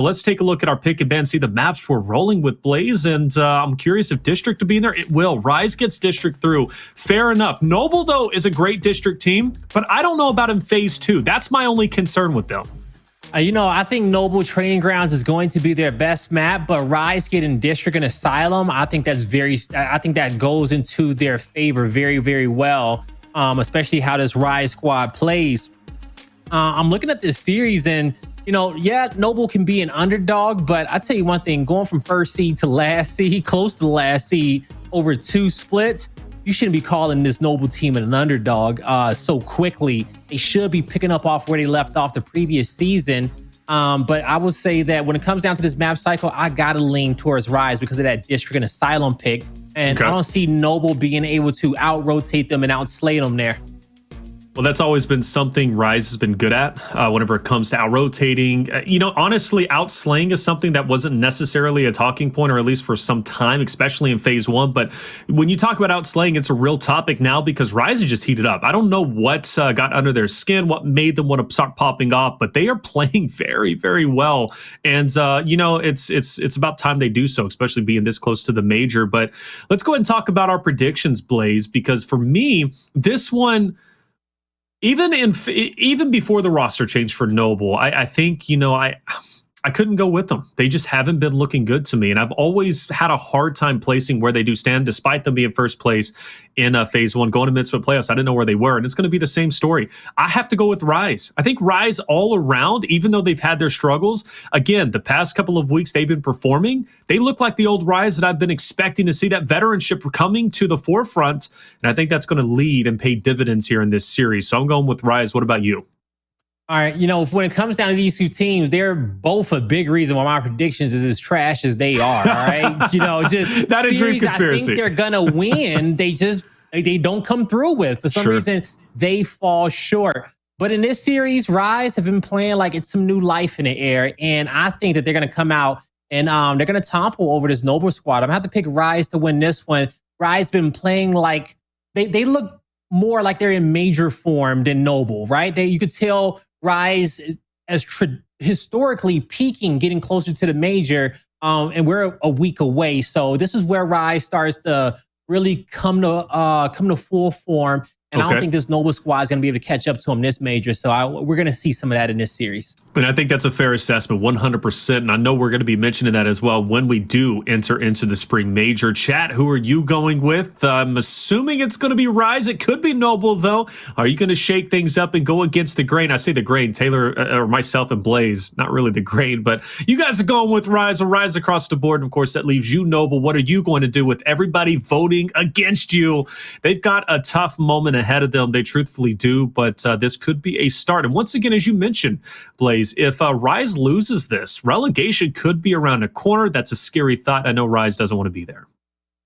Let's take a look at our pick and ban, see the maps we're rolling with, Blaze, and I'm curious if District will be in there. It will. Rise gets District through. Fair enough. Noble, though, is a great District team, but I don't know about in Phase 2. That's my only concern with them. I think Noble Training Grounds is going to be their best map, but Rise getting District and Asylum, I think that goes into their favor very, very well, especially how this Rise squad plays. I'm looking at this series and, yeah, Noble can be an underdog, but I tell you one thing, going from first seed to last seed, close to the last seed over 2 splits, you shouldn't be calling this Noble team an underdog so quickly. They should be picking up off where they left off the previous season. But I would say that when it comes down to this map cycle, I got to lean towards Rise because of that District and Asylum pick. And I don't see Noble being able to out-rotate them and outslay them there. Well, that's always been something Rise has been good at whenever it comes to out-rotating. Honestly, outslaying is something that wasn't necessarily a talking point, or at least for some time, especially in Phase 1. But when you talk about outslaying, it's a real topic now because Rise has just heated up. I don't know what got under their skin, what made them want to start popping off, but they are playing very, very well. And, it's about time they do so, especially being this close to the major. But let's go ahead and talk about our predictions, Blaze, because for me, this one... Even before the roster change for Noble, I think, I couldn't go with them. They just haven't been looking good to me. And I've always had a hard time placing where they do stand, despite them being first place in Phase 1, going to mid-split playoffs. I didn't know where they were. And it's going to be the same story. I have to go with Rise. I think Rise all around, even though they've had their struggles, again, the past couple of weeks they've been performing. They look like the old Rise that I've been expecting to see, that veteranship coming to the forefront. And I think that's going to lead and pay dividends here in this series. So I'm going with Rise. What about you? All right, when it comes down to these two teams, they're both a big reason why my predictions is as trash as they are. All right, just not a dream conspiracy. I think they're gonna win. They don't come through with, for some reason they fall short. But in this series, Rise have been playing like it's some new life in the air, and I think that they're gonna come out and they're gonna topple over this Noble squad. I'm gonna have to pick Rise to win this one. Rise been playing like they look more like they're in major form than Noble, right? You could tell Rise as historically peaking, getting closer to the major, and we're a week away. So this is where Rise starts to really come to full form. And I don't think this Noble squad is going to be able to catch up to them this major. So we're going to see some of that in this series. And I think that's a fair assessment, 100%. And I know we're going to be mentioning that as well when we do enter into the spring major. Chat, who are you going with? I'm assuming it's going to be Rise. It could be Noble, though. Are you going to shake things up and go against the grain? I say the grain, Taylor, or myself and Blaze, not really the grain, but you guys are going with Rise or Rise across the board. And of course, that leaves you, Noble. What are you going to do with everybody voting against you? They've got a tough moment ahead of them. They truthfully do, but this could be a start. And once again, as you mentioned, Blaze, if Rise loses this, relegation could be around a corner. That's a scary thought. I know Rise doesn't want to be there.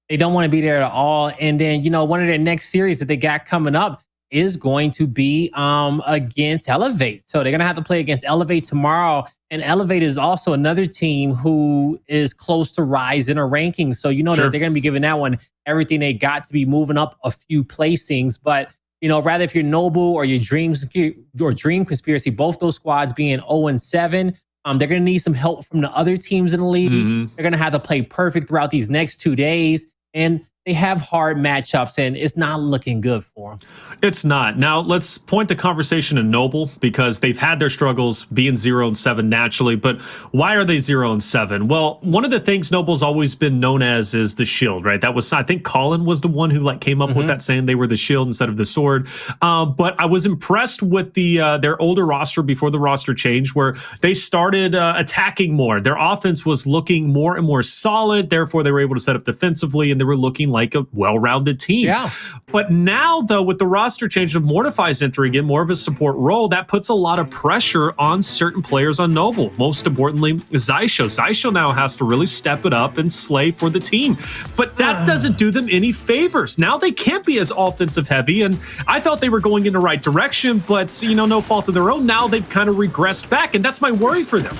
They don't want to be there at all. And then, one of their next series that they got coming up is going to be against Elevate. So they're going to have to play against Elevate tomorrow. And Elevate is also another team who is close to Rise in a ranking. So, that they're going to be giving that one everything they got to be moving up a few placings. But rather if you're Noble or your Dream Conspiracy, both those squads being 0-7, they're going to need some help from the other teams in the league. They're going to have to play perfect throughout these next 2 days. And they have hard matchups, and it's not looking good for them. It's not. Now, let's point the conversation to Noble, because they've had their struggles being 0-7 naturally. But why are they 0-7? Well, one of the things Noble's always been known as is the shield, right? That was, I think Colin was the one who came up with that, saying they were the shield instead of the sword. But I was impressed with their older roster before the roster change, where they started attacking more. Their offense was looking more and more solid. Therefore, they were able to set up defensively, and they were looking like a well-rounded team. Yeah. But now, though, with the roster change of Mortifys entering in more of a support role, that puts a lot of pressure on certain players on Noble. Most importantly, Xysho. Xysho now has to really step it up and slay for the team. But that doesn't do them any favors. Now they can't be as offensive heavy, and I thought they were going in the right direction, but, no fault of their own. Now they've kind of regressed back, and that's my worry for them.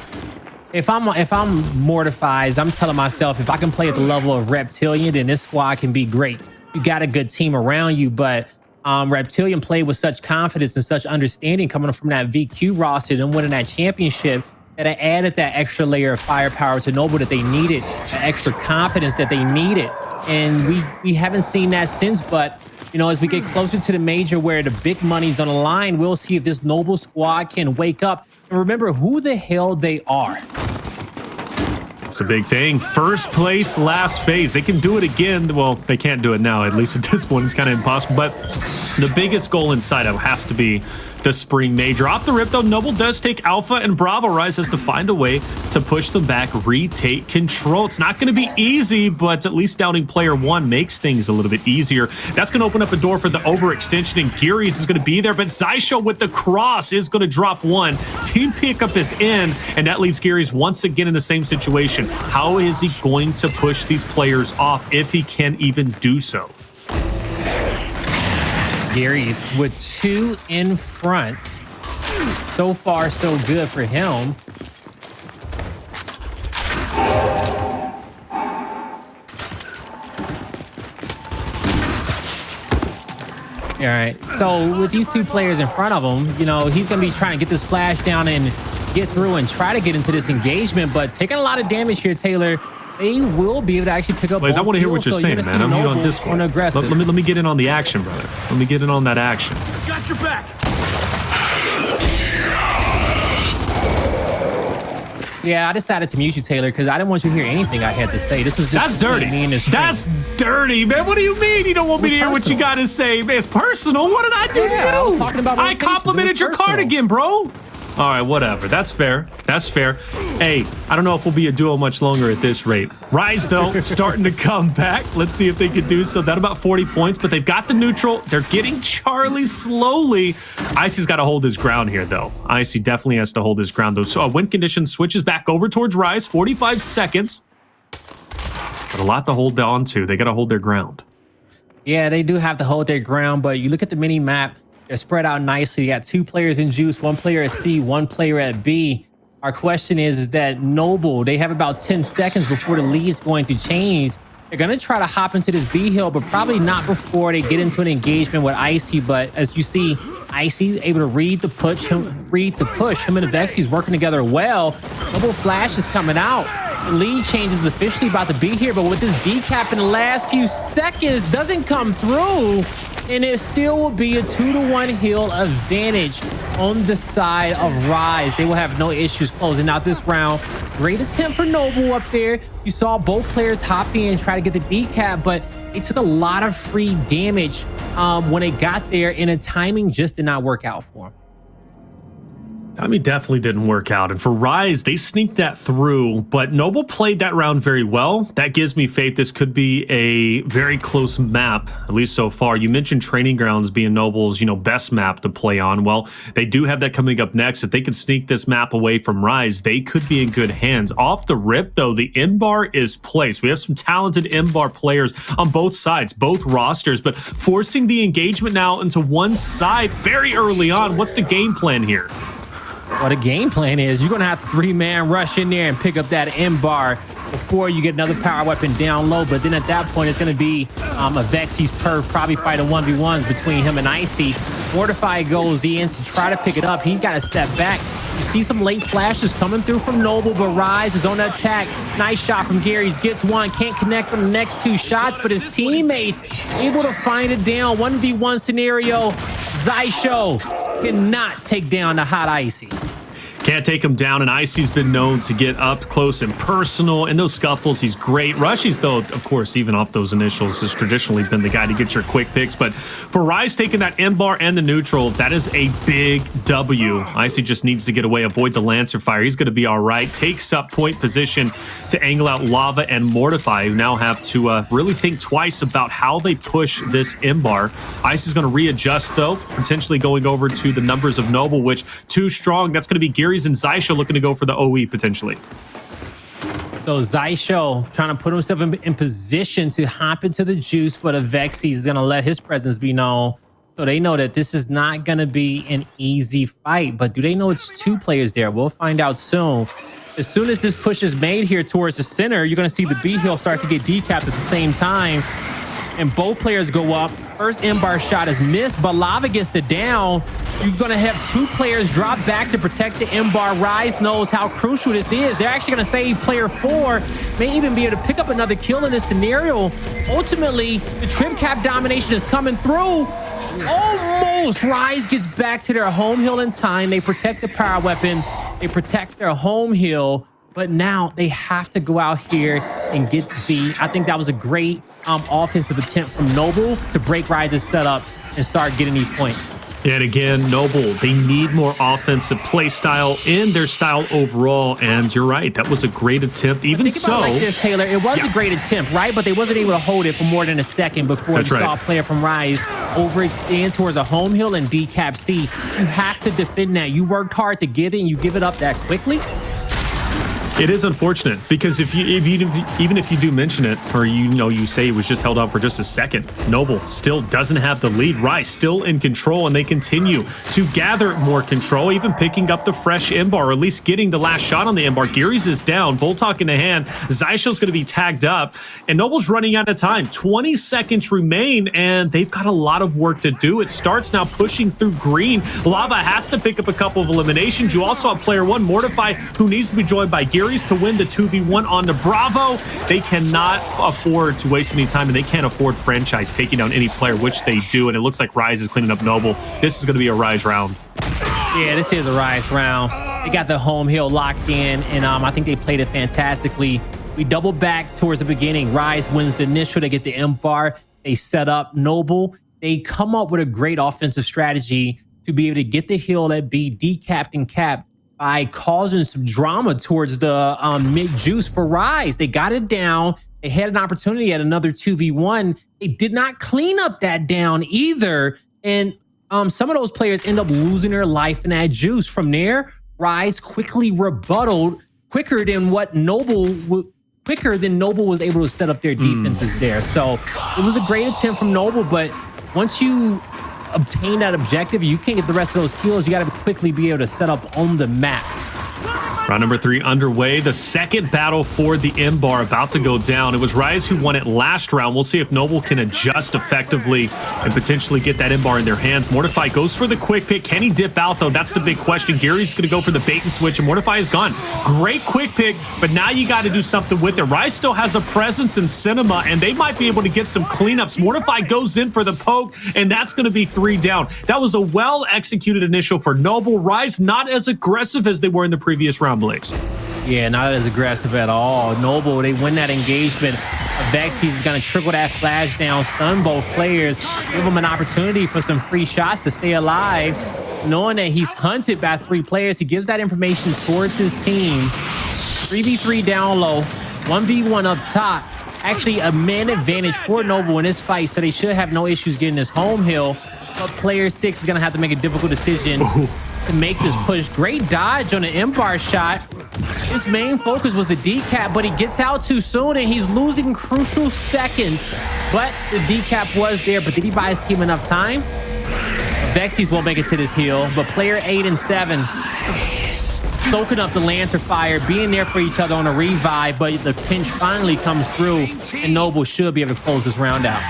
If I'm Mortifys, I'm telling myself, if I can play at the level of Reptilian, then this squad can be great. You got a good team around you, but Reptilian played with such confidence and such understanding coming from that VQ roster and winning that championship. that added that extra layer of firepower to Noble that they needed, that extra confidence that they needed. And we haven't seen that since, but you know, as we get closer to the major where the big money's on the line, we'll see if this Noble squad can wake up and remember who the hell they are. It's a big thing. First place, last phase. They can do it again. Well, they can't do it now. At least at this point, it's kind of impossible. But the biggest goal inside of has to be the spring major. Off the rip, though, Noble does take Alpha, and Bravo Rise has to find a way to push them back, retake control. It's not going to be easy, but at least downing player one makes things a little bit easier. That's going to open up a door for the overextension, and Gearries is going to be there, but Xysho with the cross is going to drop one. Team pickup is in, and that leaves Gearries once again in the same situation. How is he going to push these players off if he can even do so? Gearries with 2 in front. So far, so good for him. All right, so with these 2 players in front of him, you know, he's going to be trying to get this flash down and get through and try to get into this engagement, but taking a lot of damage here, Taylor. They will be able to actually pick up. Blaze, I want to hear what you're saying, man. I'm here on Discord. Let me get in on the action, brother. Let me get in on that action. Got your back. Yeah, I decided to mute you, Taylor, because I didn't want you to hear anything I had to say. This was just that's dirty. That's dirty, man. What do you mean you don't want me to hear what you got to say, man? It's personal. What did I do to you? I was talking about I complimented your cardigan, bro. All right, whatever. That's fair. That's fair. Hey, I don't know if we'll be a duo much longer at this rate. Rise, though, starting to come back. Let's see if they can do so. That about 40 points, but they've got the neutral. They're getting Charlie slowly. Icy's got to hold his ground here, though. Icy definitely has to hold his ground, though. So win condition switches back over towards Rise. 45 seconds. But a lot to hold on to. They got to hold their ground. Yeah, they do have to hold their ground, but you look at the mini map. They're spread out nicely. You got 2 players in Juice, 1 player at C, 1 player at B. Our question is that Noble, they have about 10 seconds before the lead is going to change. They're going to try to hop into this B hill, but probably not before they get into an engagement with Icy. But as you see, Icy able to read the push. Him and Avexys working together well. Noble flash is coming out. The lead change is officially about to be here, but with this decap in the last few seconds, doesn't come through. And it still will be a 2-to-1 hill advantage on the side of Rise. They will have no issues closing out this round. Great attempt for Noble up there. You saw both players hop in and try to get the decap, but they took a lot of free damage when they got there, and the timing just did not work out for them. Timing definitely didn't work out. And for Rise, they sneaked that through, but Noble played that round very well. That gives me faith this could be a very close map, at least so far. You mentioned Training Grounds being Noble's, best map to play on. Well, they do have that coming up next. If they could sneak this map away from Rise, they could be in good hands. Off the rip, though, the M-bar is placed. We have some talented M-bar players on both sides, both rosters, but forcing the engagement now into one side very early on. What's the game plan here? Well, the game plan is you're going to have to 3-man rush in there and pick up that M-bar before you get another power weapon down low. But then at that point, it's going to be Avexys turf, probably fighting 1v1s between him and Icy. Mortifys goes in to try to pick it up. He's got to step back. You see some late flashes coming through from Noble, but Rise is on the attack. Nice shot from Gearries. Gets one. Can't connect from the next 2 shots, but his teammates able to find it down. 1v1 scenario. Xysho cannot take down the hot Icy. Can't take him down, and Icy's been known to get up close and personal. In those scuffles, he's great. Rushiez, though, of course, even off those initials, has traditionally been the guy to get your quick picks. But for Rise taking that M-bar and the neutral, that is a big W. Icy just needs to get away, avoid the Lancer fire. He's going to be all right. Takes up point position to angle out Lava and Mortify, who now have to really think twice about how they push this M-bar. Icy's going to readjust, though, potentially going over to the numbers of Noble, which too strong. That's going to be Gearries and Xysho looking to go for the OE potentially. So Xysho trying to put himself in position to hop into the juice, but Avexys is going to let his presence be known. So they know that this is not going to be an easy fight, but do they know it's 2 players there? We'll find out soon. As soon as this push is made here towards the center, you're going to see the B hill start to get decapped at the same time. And both players go up. First M-bar shot is missed, but Lava gets the down. You're going to have 2 players drop back to protect the M-bar. Ryze knows how crucial this is. They're actually going to save player 4, may even be able to pick up another kill in this scenario. Ultimately, the trim cap domination is coming through. Almost. Ryze gets back to their home hill in time. They protect the power weapon. They protect their home hill. But now they have to go out here and get B. I think that was a great offensive attempt from Noble to break Ryze's setup and start getting these points. And again, Noble, they need more offensive play style in their style overall. And you're right, that was a great attempt. Even so, like this, Taylor, it was a great attempt, right? But they wasn't able to hold it for more than a second before you saw a player from Ryze overextend towards a home hill and decap C. You have to defend that. You worked hard to get it, and you give it up that quickly. It is unfortunate because even if you do mention it, or you say it was just held on for just a second, Noble still doesn't have the lead. Ryze still in control, and they continue to gather more control, even picking up the fresh M-bar, or at least getting the last shot on the M-bar. Gearries is down, Voltalk in the hand. Xysho's going to be tagged up, and Noble's running out of time. 20 seconds remain, and they've got a lot of work to do. It starts now pushing through green. Lava has to pick up a couple of eliminations. You also have player 1, Mortify, who needs to be joined by Gearries to win the 2v1 on the Bravo. They cannot afford to waste any time, and they can't afford Franchis taking down any player, which they do. And it looks like Ryze is cleaning up Noble. This is going to be a Ryze round. Yeah, this is a Ryze round. They got the home hill locked in, and I think they played it fantastically. We double back towards the beginning. Ryze wins the initial. They get the M-bar. They set up Noble. They come up with a great offensive strategy to be able to get the hill at B, decapped and capped, by causing some drama towards the mid-juice for Ryze. They got it down. They had an opportunity at another 2v1. They did not clean up that down either. And some of those players end up losing their life in that juice. From there, Ryze quickly rebutted quicker than Noble was able to set up their defenses there. So it was a great attempt from Noble, but once you obtain that objective, you can't get the rest of those kills. You got to quickly be able to set up on the map. Round number 3 underway. The second battle for the M-bar about to go down. It was Ryze who won it last round. We'll see if Noble can adjust effectively and potentially get that M-bar in their hands. Mortify goes for the quick pick. Can he dip out, though? That's the big question. Gearries going to go for the bait and switch, and Mortify is gone. Great quick pick, but now you got to do something with it. Ryze still has a presence in cinema, and they might be able to get some cleanups. Mortify goes in for the poke, and that's going to be 3 down. That was a well-executed initial for Noble. Ryze not as aggressive as they were in the previous round, Blakes. Yeah, not as aggressive at all. Noble, they win that engagement. Avexys is going to trickle that flash down, stun both players, give them an opportunity for some free shots to stay alive. Knowing that he's hunted by 3 players, he gives that information towards his team. 3v3 down low, 1v1 up top. Actually, a man advantage for Noble in this fight, so they should have no issues getting this home hill. But player 6 is going to have to make a difficult decision to make this push. Great dodge on the M-bar shot. His main focus was the decap, but he gets out too soon, and he's losing crucial seconds. But the decap was there, but did he buy his team enough time? Avexys won't make it to this hill, but player 8 and 7 soaking up the Lancer fire, being there for each other on a revive, but the pinch finally comes through, and Noble should be able to close this round out.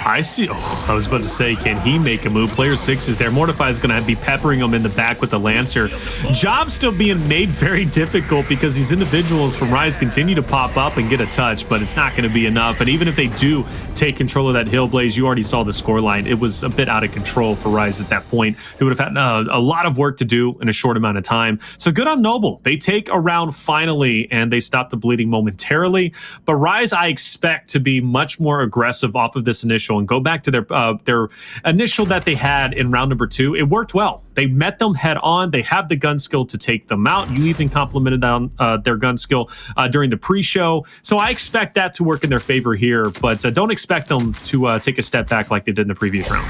I see. Oh, I was about to say, can he make a move? Player 6 is there. Mortify is going to be peppering him in the back with the Lancer. Job still being made very difficult because these individuals from Ryze continue to pop up and get a touch, but it's not going to be enough. And even if they do take control of that hill, Blaze, you already saw the scoreline. It was a bit out of control for Ryze at that point. They would have had a lot of work to do in a short amount of time. So good on Noble. They take a round finally, and they stop the bleeding momentarily. But Ryze, I expect to be much more aggressive off of this initial and go back to their initial that they had in round number 2. It worked well. They met them head on. They have the gun skill to take them out. You even complimented on their gun skill during the pre-show. So I expect that to work in their favor here, but don't expect them to take a step back like they did in the previous round.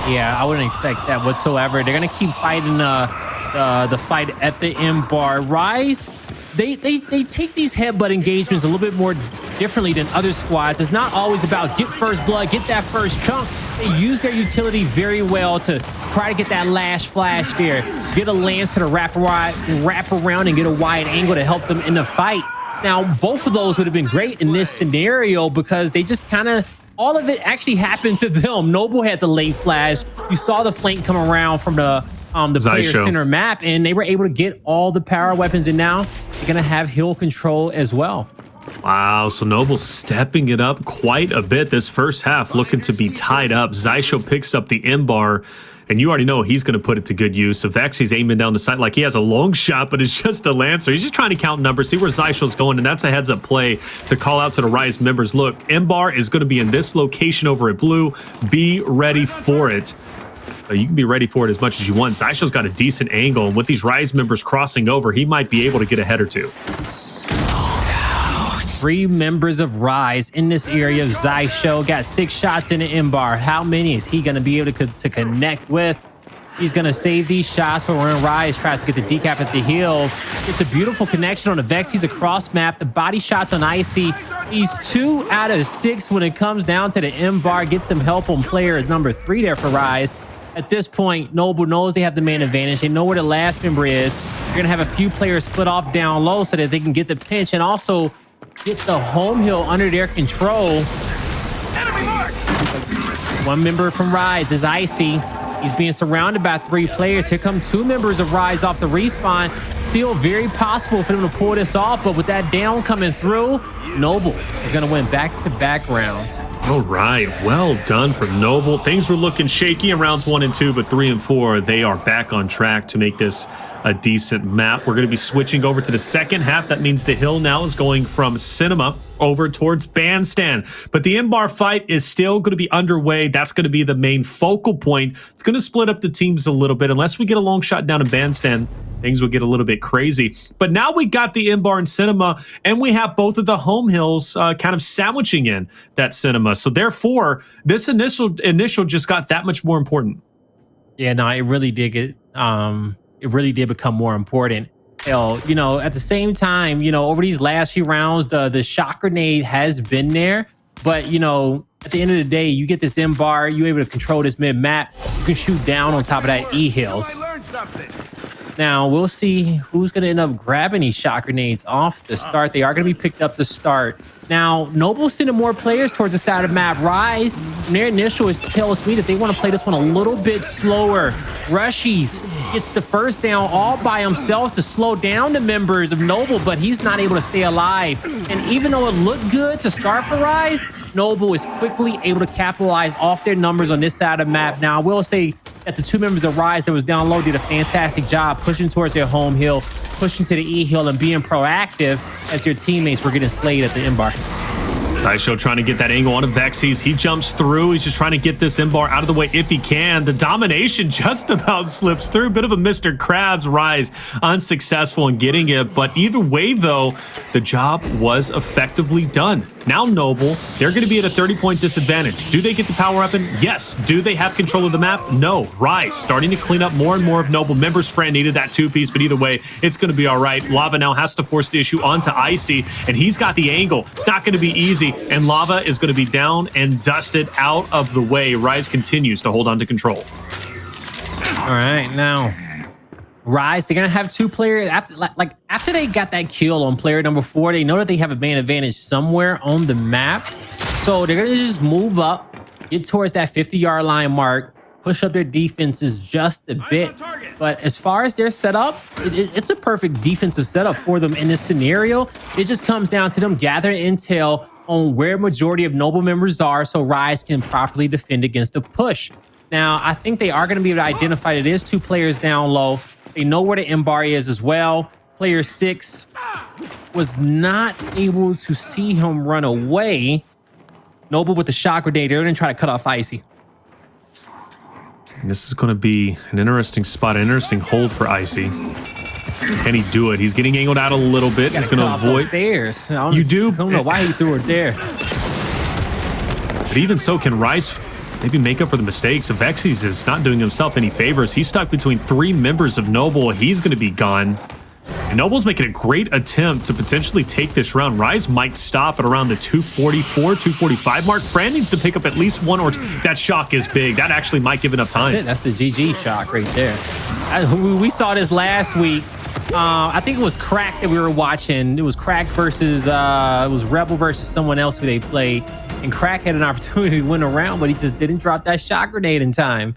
Yeah, I wouldn't expect that whatsoever. They're going to keep fighting the fight at the M-bar. Ryze, they take these headbutt engagements a little bit more differently than other squads. It's not always about get first blood, get that first chunk. They use their utility very well to try to get that last flash there, get a Lancer to wrap around and get a wide angle to help them in the fight. Now, both of those would have been great in this scenario because they just kind of all of it actually happened to them. Noble had the late flash. You saw the flank come around from the player Xysho center map, and they were able to get all the power weapons, and now they're gonna have hill control as well. Wow, so Noble stepping it up quite a bit this first half, looking to be tied up. Xysho picks up the M-bar, and you already know he's going to put it to good use. Avexys aiming down the side like he has a long shot, but it's just a Lancer. He's just trying to count numbers, see where Xysho's going, and that's a heads-up play to call out to the Rise members. Look, M-bar is going to be in this location over at Blue. Be ready for it. You can be ready for it as much as you want. Xysho's got a decent angle, and with these Rise members crossing over, he might be able to get a head or two. 3 members of Rise in this area. Xysho got 6 shots in the M-bar. How many is he going to be able to connect with? He's going to save these shots for when Rise tries to get the decap at the hill. It's a beautiful connection on the Vex. He's across map. The body shots on Icy. He's 2 out of 6 when it comes down to the M-bar. Get some help on player number 3 there for Rise. At this point, Noble knows they have the main advantage. They know where the last member is. They're going to have a few players split off down low so that they can get the pinch and also get the home hill under their control. Enemy marked. 1 member from Rise is Icy. He's being surrounded by 3 players. Here come 2 members of Rise off the respawn. Still very possible for them to pull this off, but with that down coming through, Noble is going to win back-to-back rounds. All right, well done for Noble. Things were looking shaky in rounds 1 and 2, but 3 and 4, they are back on track to make this a decent map. We're going to be switching over to the second half. That means the hill now is going from Cinema over towards Bandstand. But the M-bar fight is still going to be underway. That's going to be the main focal point. It's going to split up the teams a little bit. Unless we get a long shot down in Bandstand, things will get a little bit crazy. But now we got the M-bar and Cinema, and we have both of the home hills kind of sandwiching in that Cinema. So therefore, this initial just got that much more important. Yeah, no, it really did get it really did become more important. Hell, you know, at the same time, you know, over these last few rounds, the shot grenade has been there, but you know, at the end of the day, you get this M-bar, you're able to control this mid map, you can shoot down on top of that E-hills. Now, we'll see who's going to end up grabbing these shot grenades off the start. They are going to be picked up to start. Now, Noble's sending more players towards the side of map. Rise, their initial tells me that they want to play this one a little bit slower. Rushiez gets the first down all by himself to slow down the members of Noble, but he's not able to stay alive. And even though it looked good to start for Rise, Noble is quickly able to capitalize off their numbers on this side of the map. Now, I will say that the 2 members of Rise that was down low did a fantastic job pushing towards their home hill, pushing to the E-hill, and being proactive as their teammates were getting slayed at the M-bar. Xysho trying to get that angle on Avexys. He jumps through. He's just trying to get this M-bar out of the way if he can. The domination just about slips through. Bit of a Mr. Krabs. Rise unsuccessful in getting it. But either way, though, the job was effectively done. Now Noble, they're going to be at a 30-point disadvantage. Do they get the power weapon? Yes. Do they have control of the map? No. Rise starting to clean up more and more of Noble members. Fran needed that 2-piece, but either way, it's going to be all right. Lava now has to force the issue onto Icy, and he's got the angle. It's not going to be easy, and Lava is going to be down and dusted out of the way. Rise continues to hold on to control. All right, now Rise, they're gonna have 2 players after they got that kill on player number 4. They know that they have a main advantage somewhere on the map, so they're gonna just move up, get towards that 50-yard line mark, push up their defenses just a bit. But as far as their setup, it's a perfect defensive setup for them in this scenario. It just comes down to them gathering intel on where majority of Noble members are, so Rise can properly defend against the push. Now, I think they are going to be able to identify that it is 2 players down low. They know where the M-bar is as well. Player 6 was not able to see him run away. Noble with the shot grenade. They're going to try to cut off Icy. And this is going to be an interesting spot, an interesting hold for Icy. Can he do it? He's getting angled out a little bit. He's going to avoid. Stairs. You do? I don't know why he threw it there. But even so, can Rise maybe make up for the mistakes? Avexys is not doing himself any favors. He's stuck between 3 members of Noble. He's going to be gone. And Noble's making a great attempt to potentially take this round. Rise might stop at around the 244, 245 mark. Fran needs to pick up at least 1 or 2. That shock is big. That actually might give enough time. That's the GG shock right there. We saw this last week. I think it was Crack that we were watching. It was Crack versus, it was Rebel versus someone else who they played. And Crack had an opportunity to win a round, but he just didn't drop that shot grenade in time.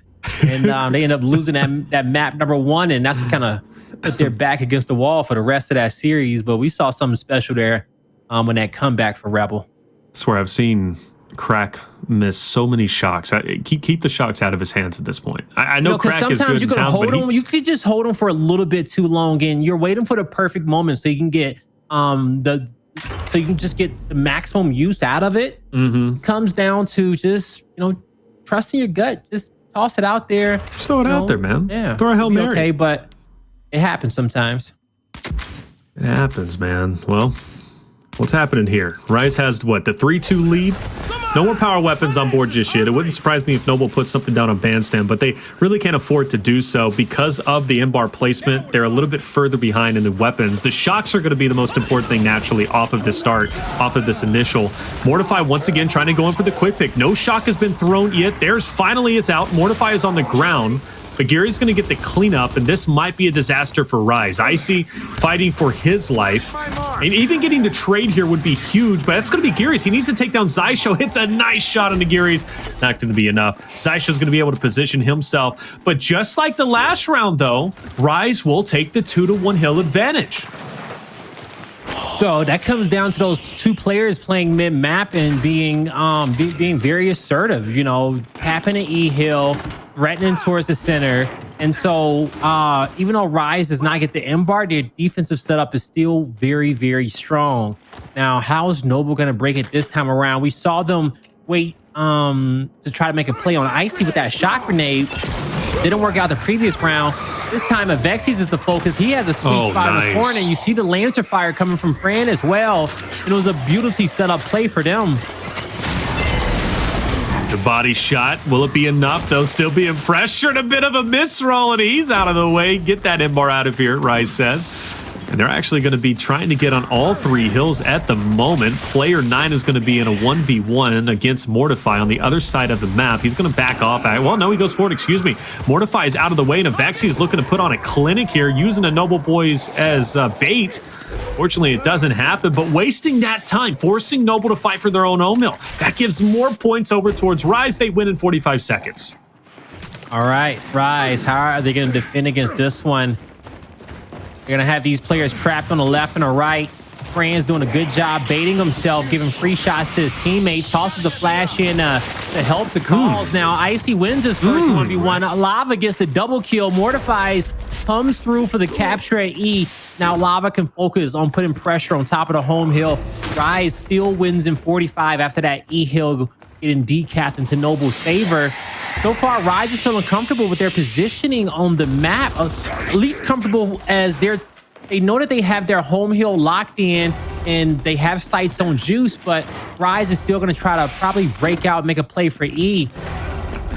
And they end up losing that map number 1, and that's what kind of put their back against the wall for the rest of that series. But we saw something special there when that comeback for Rebel. I swear I've seen Crack miss so many shocks. Keep the shocks out of his hands at this point. I know Crack is good in town, hold him. You could just hold him for a little bit too long, and you're waiting for the perfect moment so you can get just get the maximum use out of it. Mm-hmm. It comes down to just trusting your gut. Just toss it out there. Just throw it out there, man. Yeah, throw a Hail Mary. Okay, but it happens sometimes. It happens, man. Well, what's happening here? Rise has what, the 3-2 lead? No more power weapons on board just yet. It wouldn't surprise me if Noble puts something down on Bandstand, but they really can't afford to do so because of the M-bar placement. They're a little bit further behind in the weapons. The shocks are going to be the most important thing naturally off of this start, off of this initial. Mortify once again trying to go in for the quick pick. No shock has been thrown yet. Finally it's out. Mortify is on the ground. But Gearries going to get the cleanup, and this might be a disaster for Rise. Icy fighting for his life. And even getting the trade here would be huge, but that's going to be Gearries. He needs to take down Xysho. Hits a nice shot into Gearries. Not going to be enough. Xysho's going to be able to position himself. But just like the last round, though, Rise will take the 2-1 hill advantage. So that comes down to those two players playing mid-map and being very assertive, tapping an E-hill, threatening towards the center. And so even though Rise does not get the M-bar, their defensive setup is still very, very strong. Now, how is Noble going to break it this time around? We saw them wait to try to make a play on Icy with that shock grenade. Didn't work out the previous round. This time, Avexys is the focus. He has a sweet spot in the corner, and you see the Lancer fire coming from Fran as well. And it was a beautifully set up play for them. The body shot. Will it be enough? They'll still be in pressure. And a bit of a misroll, and he's out of the way. Get that M-bar out of here, Rise says. And they're actually going to be trying to get on all 3 hills at the moment. Player 9 is going to be in a 1v1 against Mortify on the other side of the map. He's going to back off. Well, no, he goes forward. Excuse me. Mortify is out of the way, and Avexys is looking to put on a clinic here, using the Noble Boys as bait. Fortunately, it doesn't happen, but wasting that time, forcing Noble to fight for their own O-mill. That gives more points over towards Rise. They win in 45 seconds. All right, Rise, how are they going to defend against this one? They're going to have these players trapped on the left and the right. Fran's doing a good job baiting himself, giving free shots to his teammates. Tosses a flash in to help the cause. Now, Icy wins his first 1v1. Lava gets the double kill. Mortifies, comes through for the capture at E. Now, Lava can focus on putting pressure on top of the home hill. Rise still wins in 45 after that E hill getting decapped into Noble's favor. So far, Rise is feeling comfortable with their positioning on the map, at least comfortable as they know that they have their home hill locked in and they have sights on Juice, but Rise is still going to try to probably break out and make a play for E.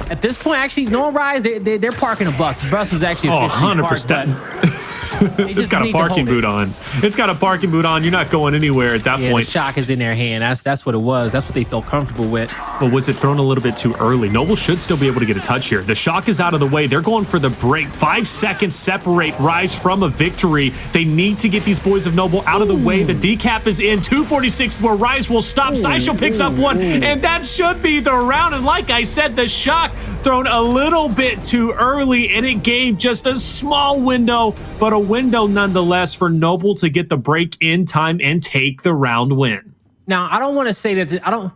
At this point, actually, no, Rise, they're parking a bus. The bus is actually 100%. It's got a parking boot on. It's got a parking boot on. You're not going anywhere at that point. The shock is in their hand. That's what it was. That's what they felt comfortable with. But was it thrown a little bit too early? Noble should still be able to get a touch here. The shock is out of the way. They're going for the break. 5 seconds separate Rise from a victory. They need to get these boys of Noble out of the way. The decap is in. 2:46 where Rise will stop. Xysho picks up one, and that should be the round. And like I said, the shock thrown a little bit too early, and it gave just a small window, but a window nonetheless for Noble to get the break in time and take the round win. Now, I don't want to say that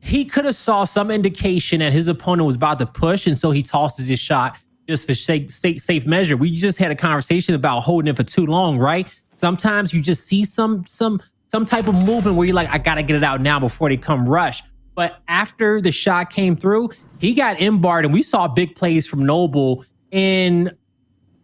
he could have saw some indication that his opponent was about to push, and so he tosses his shot just for safe measure. We just had a conversation about holding it for too long, right? Sometimes you just see some type of movement where you're like, I gotta get it out now before they come rush. But after the shot came through, he got M-barred, and we saw big plays from Noble. And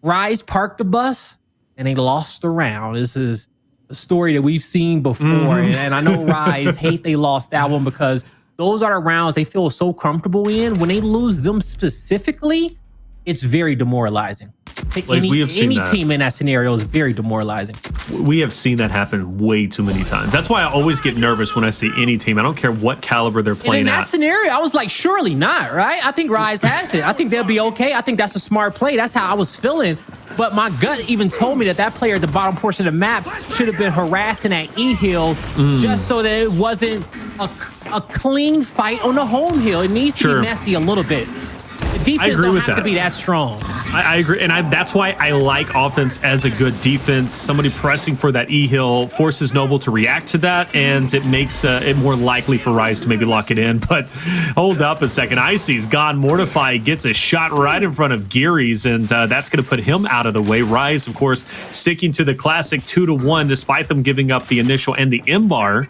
Rise parked the bus, and they lost the round. This is a story that we've seen before. And I know Rise hate they lost that one because those are the rounds they feel so comfortable in. When they lose them specifically, it's very demoralizing. Any team in that scenario is very demoralizing. We have seen that happen way too many times. That's why I always get nervous when I see any team. I don't care what caliber they're playing at. In that scenario, I was like, surely not, right? I think Rise has it. I think they'll be okay. I think that's a smart play. That's how I was feeling. But my gut even told me that player at the bottom portion of the map should have been harassing that E-hill just so that it wasn't a clean fight on the home hill. It needs to be messy a little bit. The defense don't have to be that strong. I agree, and that's why I like offense as a good defense. Somebody pressing for that E-Hill forces Noble to react to that, and it makes it more likely for Ryze to maybe lock it in. But hold up a second. Icy's gone. Mortify gets a shot right in front of Gearries, and that's going to put him out of the way. Ryze, of course, sticking to the classic 2-1, despite them giving up the initial and the M-bar.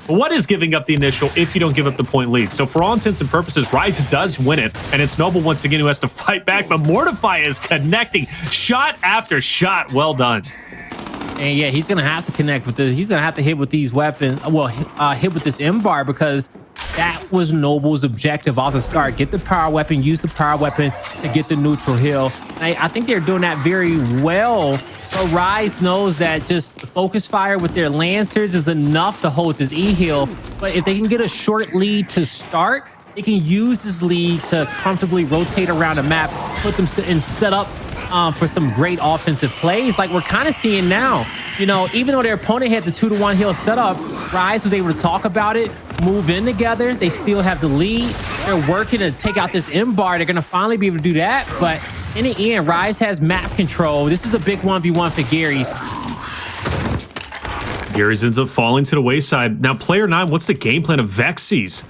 What is giving up the initial if you don't give up the point lead? So for all intents and purposes, Ryze does win it, and it's Noble once again who has to fight back, but Mortify is connecting shot after shot. Well done. And yeah, he's going to have to connect with this. He's going to have to hit with these weapons. Well, hit with this M-bar, because that was Noble's objective off the start. Get the power weapon, use the power weapon to get the neutral hill. And I think they're doing that very well. But Ryze knows that just the focus fire with their Lancers is enough to hold this E-Hill. But if they can get a short lead to start, they can use this lead to comfortably rotate around the map, put them and set up for some great offensive plays like we're kind of seeing now. You know, even though their opponent had the 2-1 hill setup, Ryze was able to talk about it, move in together. They still have the lead. They're working to take out this M-bar. They're going to finally be able to do that. But in the end, Ryze has map control. This is a big 1v1 for Gearries. Gearries ends up falling to the wayside. Now, player 9, what's the game plan of Avexys?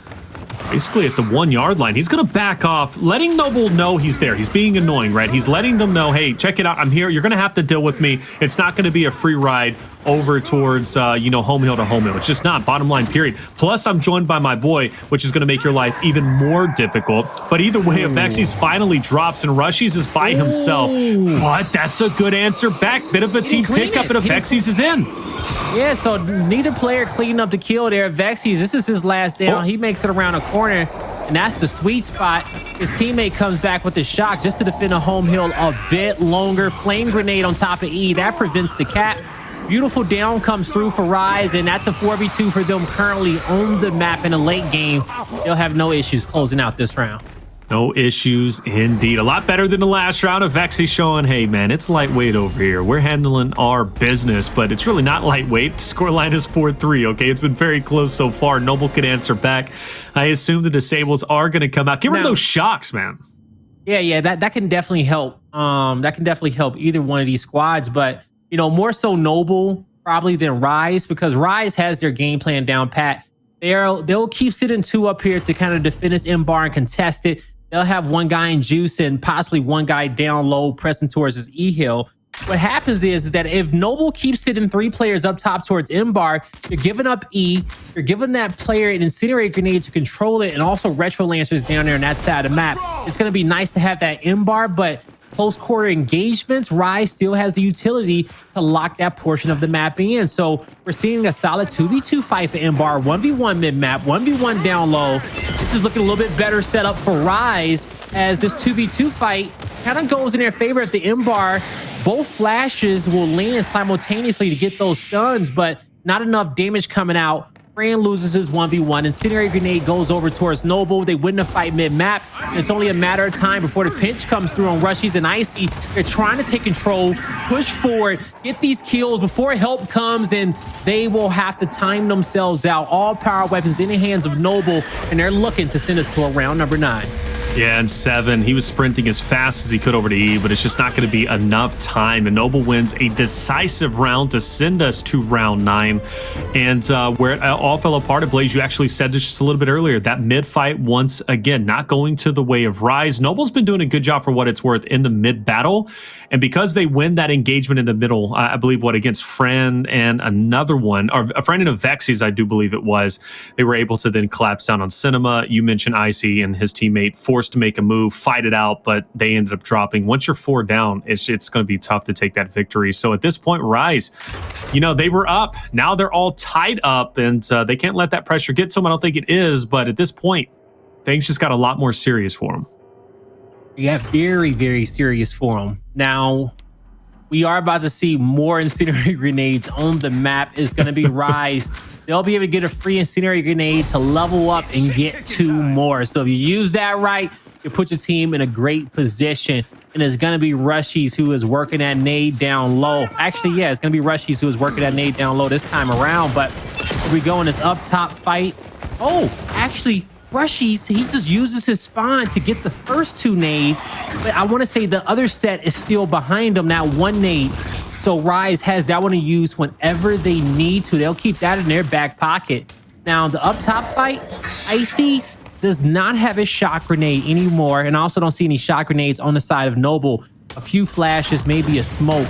Basically at the 1 yard line. He's going to back off, letting Noble know he's there. He's being annoying, right? He's letting them know, hey, check it out. I'm here. You're going to have to deal with me. It's not going to be a free ride over towards, you know, home hill to home hill. It's just not, bottom line, period. Plus, I'm joined by my boy, which is going to make your life even more difficult. But either way, Avexys finally drops, and Rushiez is by himself. But that's a good answer back. Bit of a team pickup, and Avexys is in. Yeah, so neither player cleaning up the kill there. Avexys, this is his last down. He makes it around a corner, and that's the sweet spot. His teammate comes back with the shock just to defend a home hill a bit longer. Flame grenade on top of E. That prevents the cap. Beautiful down comes through for Ryze, and that's a 4v2 for them currently on the map in a late game. They'll have no issues closing out this round. No issues indeed. A lot better than the last round. Of Avexys showing, hey man, it's lightweight over here. We're handling our business, but it's really not lightweight. Scoreline is 4-3, okay? It's been very close so far. Noble can answer back. I assume the disables are going to come out. Get rid of those shocks, man. Yeah, that can definitely help. That can definitely help either one of these squads, but you know, more so Noble probably than Ryze, because Ryze has their game plan down pat. They'll keep sitting 2 up here to kind of defend this M-bar and contest it. They'll have one guy in juice and possibly one guy down low pressing towards his E-Hill. What happens is that if Noble keeps sitting 3 players up top towards M-bar, you're giving up E, you're giving that player an incendiary grenade to control it, and also retro lancers down there on that side of the map. It's going to be nice to have that M-bar, but close quarter engagements, Ryze still has the utility to lock that portion of the map in. So we're seeing a solid 2v2 fight for M-bar, 1v1 mid-map, 1v1 down low. This is looking a little bit better setup for Ryze, as this 2v2 fight kind of goes in their favor at the M-bar. Both flashes will land simultaneously to get those stuns, but not enough damage coming out. Fran loses his 1v1. Incendiary grenade goes over towards Noble. They win the fight mid-map. It's only a matter of time before the pinch comes through on Rushiez and Icy. They're trying to take control, push forward, get these kills before help comes, and they will have to time themselves out. All power weapons in the hands of Noble, and they're looking to send us to a round number 9. Yeah, and 7, he was sprinting as fast as he could over to E, but it's just not going to be enough time. And Noble wins a decisive round to send us to round 9. And where it all fell apart at Blaze, you actually said this just a little bit earlier, that mid fight once again not going to the way of Ryze. Noble's been doing a good job for what it's worth in the mid battle, and because they win that engagement in the middle, I believe against Fran and another one, or a Fran and Avexys, I do believe it was, they were able to then collapse down on Cinema. You mentioned Icy and his teammate forced to make a move, fight it out, but they ended up dropping. Once you're 4 down, it's going to be tough to take that victory. So at this point, Ryze, you know, they were up. Now they're all tied up, and they can't let that pressure get to them. I don't think it is, but at this point, things just got a lot more serious for them. Yeah, very, very serious for them. Now, we are about to see more incendiary grenades on the map. It's going to be Ryze. They'll be able to get a free incendiary grenade to level up and get 2 more. So if you use that right, you put your team in a great position. And it's going to be Rushiez who is working that nade down low. Actually, yeah, it's going to be Rushiez who is working that nade down low this time around. But if we go in this up top fight, Oh, actually, Rushiez, he just uses his spawn to get the first 2 nades, but I want to say the other set is still behind him, that 1 nade. So Rise has that one to use whenever they need to. They'll keep that in their back pocket. Now, the up top fight, Icy does not have his shot grenade anymore, and I also don't see any shot grenades on the side of Noble. A few flashes, maybe a smoke,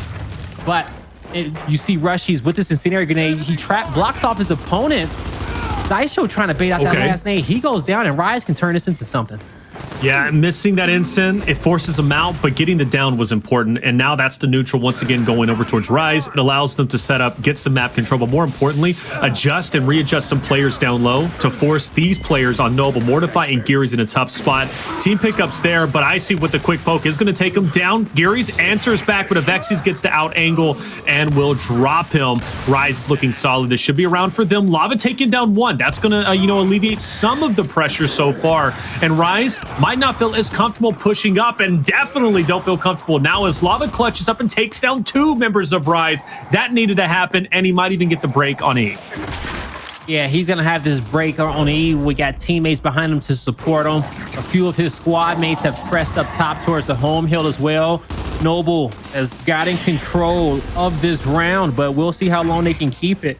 but you see Rushiez with this incendiary grenade. He blocks off his opponent. Xysho trying to bait out that last nade. He goes down, and Rise can turn this into something. Yeah, missing that incen, it forces them out, but getting the down was important. And now that's the neutral once again going over towards Rise. It allows them to set up, get some map control, but more importantly, adjust and readjust some players down low to force these players on Noble, Mortify, and Gearries in a tough spot. Team pickups there, but I see with the quick poke is going to take him down. Gearries answers back, but Avexys gets to out angle and will drop him. Rise is looking solid. This should be around for them. Lava taking down 1. That's going to, alleviate some of the pressure so far. And Rise might not feel as comfortable pushing up, and definitely don't feel comfortable now as Lava clutches up and takes down 2 members of Rise. That needed to happen, and he might even get the break on E. Yeah, he's going to have this break on E. We got teammates behind him to support him. A few of his squad mates have pressed up top towards the home hill as well. Noble has gotten control of this round, but we'll see how long they can keep it.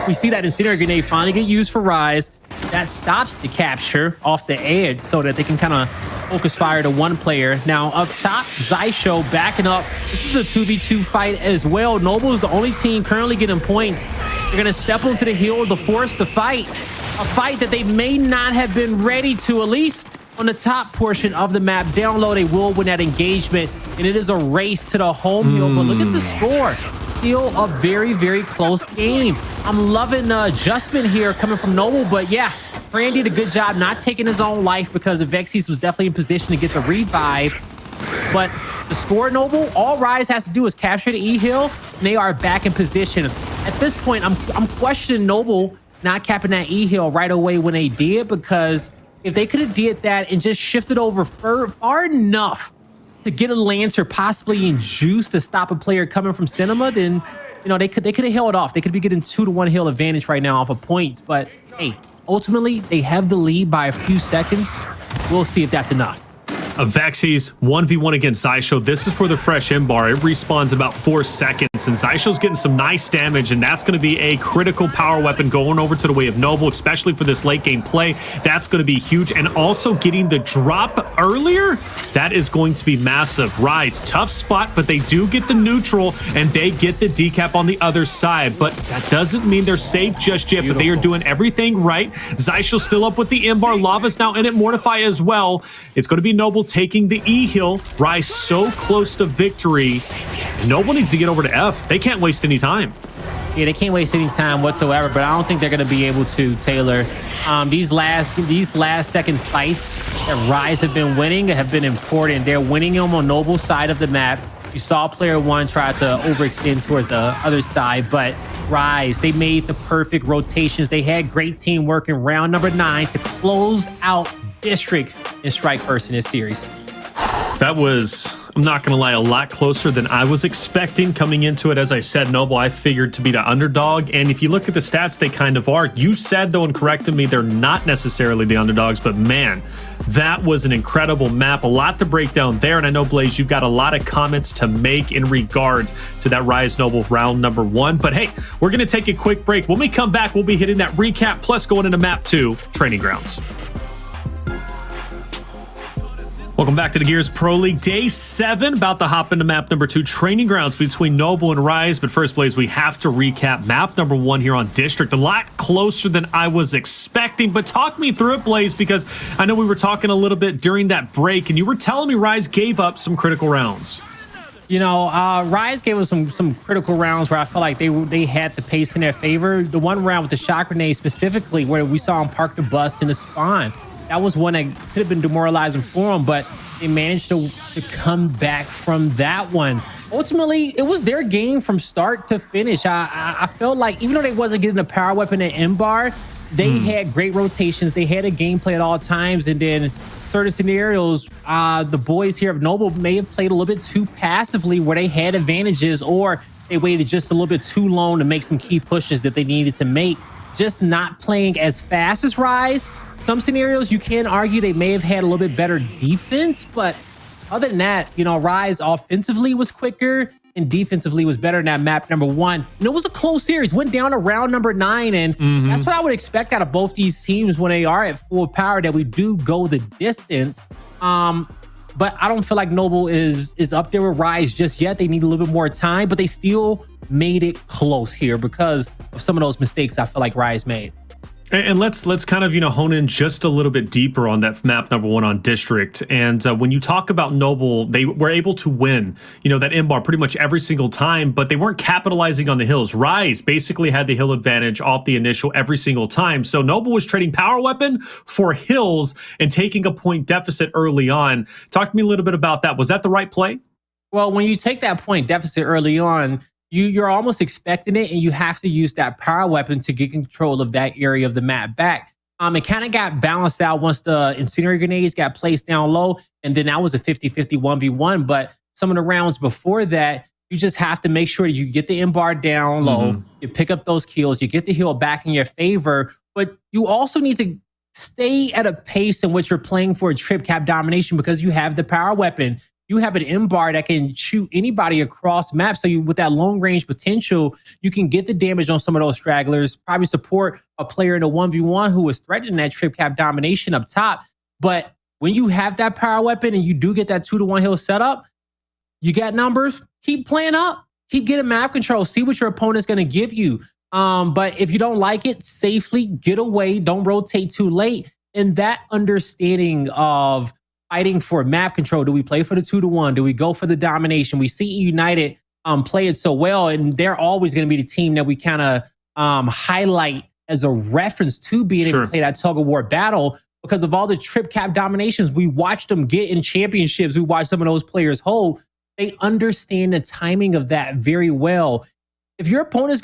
We see that incendiary grenade finally get used for Rise. That stops the capture off the edge so that they can kind of focus fire to 1 player. Now up top, Xysho backing up. This is a 2v2 fight as well. Noble is the only team currently getting points. They're going to step onto the hill to force the fight. A fight that they may not have been ready to, at least on the top portion of the map. Down low, they will win that engagement, and it is a race to the home hill. But look at the score. Still a very, very close game. I'm loving the adjustment here coming from Noble, but yeah, Fran did a good job not taking his own life because Avexys was definitely in position to get the revive. But the score, Noble, all Rise has to do is capture the E hill, and they are back in position. At this point, I'm questioning Noble not capping that E hill right away when they did, because if they could have did that and just shifted over far enough to get a Lancer possibly in juice to stop a player coming from Cinema, then they could have held off. They could be getting 2-to-1 hill advantage right now off of points. But hey, ultimately they have the lead by a few seconds. We'll see if that's enough. Avexys 1v1 against Xysho. This is for the fresh M-bar. It respawns in about 4 seconds, and Xysho's getting some nice damage, and that's going to be a critical power weapon going over to the way of Noble, especially for this late game play. That's going to be huge, and also getting the drop earlier, that is going to be massive. Rise, tough spot, but they do get the neutral, and they get the decap on the other side, but that doesn't mean they're safe just yet. But they are doing everything right. Xysho's still up with the M-bar. Lava's now in it, Mortify as well. It's going to be Noble taking the E hill. Rise so close to victory. Noble needs to get over to F. They can't waste any time. Yeah, they can't waste any time whatsoever, but I don't think they're going to be able to, Taylor. These last second fights that Rise have been winning have been important. They're winning them on Noble's side of the map. You saw player 1 try to overextend towards the other side, but Rise, they made the perfect rotations. They had great teamwork in round number 9 to close out District and strike first in this series. That was, I'm not going to lie, a lot closer than I was expecting coming into it. As I said, Noble, I figured to be the underdog. And if you look at the stats, they kind of are. You said, though, and corrected me, they're not necessarily the underdogs. But man, that was an incredible map. A lot to break down there. And I know, Blaze, you've got a lot of comments to make in regards to that Rise Noble round number 1. But hey, we're going to take a quick break. When we come back, we'll be hitting that recap, plus going into map 2, Training Grounds. Welcome back to the Gears Pro League Day 7. About to hop into map number 2, Training Grounds between Noble and Rise. But first, Blaze, we have to recap map number 1 here on District. A lot closer than I was expecting. But talk me through it, Blaze, because I know we were talking a little bit during that break, and you were telling me Rise gave up some critical rounds. Rise gave us some critical rounds where I felt like they had the pace in their favor. The one round with the shot grenade specifically, where we saw them park the bus in the spawn. That was one that could have been demoralizing for them, but they managed to come back from that one. Ultimately, it was their game from start to finish. I felt like even though they wasn't getting a power weapon at M-bar, they had great rotations. They had a gameplay at all times, and then certain scenarios, the boys here of Noble may have played a little bit too passively where they had advantages, or they waited just a little bit too long to make some key pushes that they needed to make. just not playing as fast as Rise. Some scenarios you can argue they may have had a little bit better defense, but other than that, you know, Rise offensively was quicker and defensively was better than that map number 1. And it was a close series, went down to round number 9. And that's what I would expect out of both these teams when they are at full power, that we do go the distance. But I don't feel like Noble is up there with Rise just yet. They need a little bit more time, but they still made it close here because of some of those mistakes I feel like Rise made. And let's kind of, you know, hone in just a little bit deeper on that map number 1 on District. And when you talk about Noble, they were able to win, you know, that M-bar pretty much every single time, but they weren't capitalizing on the hills. Rise basically had the hill advantage off the initial every single time. So Noble was trading power weapon for hills and taking a point deficit early on. Talk to me a little bit about that. Was that the right play? Well, when you take that point deficit early on, you're almost expecting it, and you have to use that power weapon to get control of that area of the map back. It kind of got balanced out once the incendiary grenades got placed down low, and then that was a 50-50 1v1. But some of the rounds before that, you just have to make sure you get the M-bar down low, you pick up those kills, you get the heal back in your favor, but you also need to stay at a pace in which you're playing for a trip cap domination because you have the power weapon. You have an M-bar that can shoot anybody across map. So with that long range potential, you can get the damage on some of those stragglers, probably support a player in a 1v1 who is threatening that trip cap domination up top. But when you have that power weapon and you do get that 2-to-1 hill setup, you got numbers, keep playing up, keep getting map control, see what your opponent's going to give you. But if you don't like it, safely get away, don't rotate too late. And that understanding of fighting for map control. Do we play for the 2-to-1? Do we go for the domination? We see United play it so well, and they're always going to be the team that we kind of highlight as a reference to being able to play that tug of war battle because of all the trip cap dominations we watched them get in championships. We watched some of those players hold. They understand the timing of that very well. If your opponent's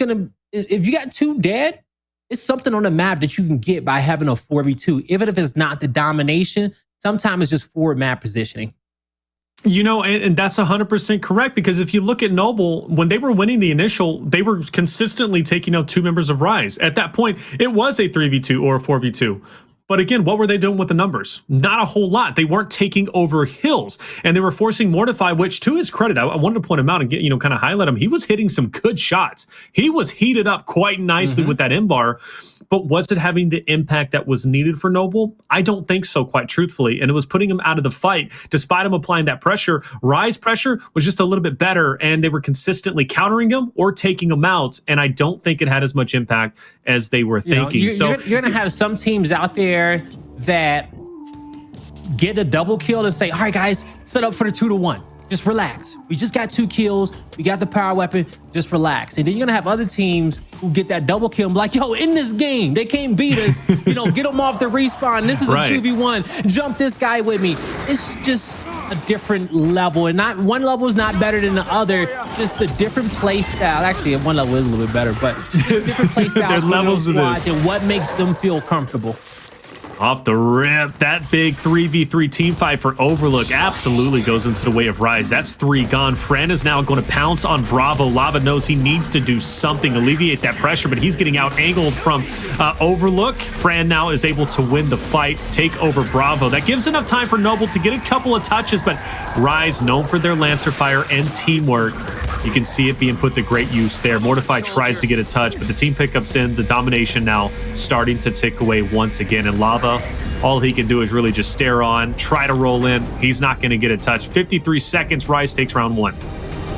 if you got 2 dead, it's something on the map that you can get by having a 4v2, even if it's not the domination. Sometimes it's just forward map positioning. You know, and that's 100% correct, because if you look at Noble, when they were winning the initial, they were consistently taking out 2 members of Rise. At that point, it was a 3v2 or a 4v2. But again, what were they doing with the numbers? Not a whole lot. They weren't taking over hills, and they were forcing Mortify, which to his credit, I wanted to point him out and get, you know, kind of highlight him. He was hitting some good shots. He was heated up quite nicely with that M-bar, but was it having the impact that was needed for Noble? I don't think so, quite truthfully. And it was putting him out of the fight. Despite him applying that pressure, Rise pressure was just a little bit better, and they were consistently countering him or taking him out. And I don't think it had as much impact as they were thinking. You're going to have some teams out there that get a double kill and say, all right, guys, set up for the 2-to-1. Just relax. We just got 2 kills. We got the power weapon. Just relax. And then you're going to have other teams who get that double kill and be like, yo, in this game, they can't beat us. You know, get them off the respawn. This is a 2v1. Jump this guy with me. It's just a different level. And not one level is not better than the other. Just a different play style. Actually, one level is a little bit better, but different play styles. There's levels of this. And what makes them feel comfortable. Off the rip, that big 3v3 team fight for Overlook absolutely goes into the way of Rise. That's 3 gone. Fran is now going to pounce on Bravo. Lava knows he needs to do something, alleviate that pressure, but he's getting out-angled from Overlook. Fran now is able to win the fight, take over Bravo. That gives enough time for Noble to get a couple of touches, but Rise, known for their Lancer fire and teamwork, you can see it being put to great use there. Mortify tries to get a touch, but the team pickups in. The domination now starting to tick away once again, and Lava, all he can do is really just stare on, try to roll in. He's not going to get a touch. 53 seconds, Rise takes round 1.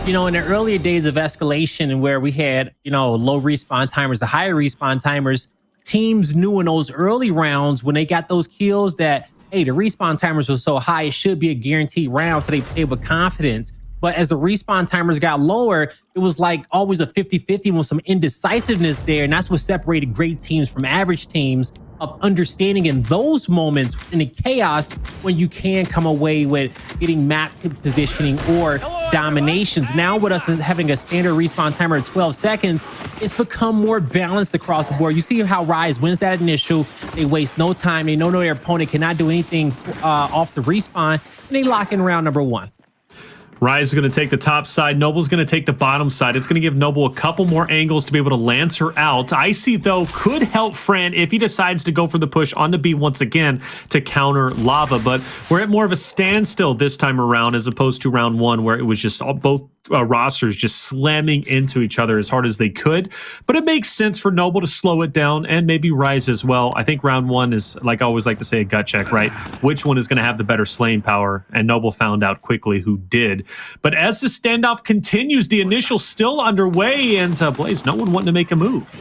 You know, in the earlier days of escalation and where we had, you know, low respawn timers, the higher respawn timers, teams knew in those early rounds when they got those kills that, hey, the respawn timers were so high, it should be a guaranteed round, so they played with confidence. But as the respawn timers got lower, it was like always a 50-50 with some indecisiveness there. And that's what separated great teams from average teams, of understanding in those moments in the chaos when you can come away with getting map positioning or dominations. Now with us having a standard respawn timer at 12 seconds, it's become more balanced across the board. You see how Rise wins that initial. They waste no time. They know their opponent cannot do anything off the respawn, and they lock in round number 1. Rise is going to take the top side. Noble's going to take the bottom side. It's going to give Noble a couple more angles to be able to lance her out. Icy, though, could help Fran if he decides to go for the push on the B once again to counter Lava. But we're at more of a standstill this time around as opposed to round one where it was just both rosters just slamming into each other as hard as they could. But it makes sense for Noble to slow it down and maybe Rise as well. I think round one is, like I always like to say, a gut check, right? Which one is going to have the better slaying power? And Noble found out quickly who did. But as the standoff continues, the initial still underway, and Blaze, no one wanting to make a move.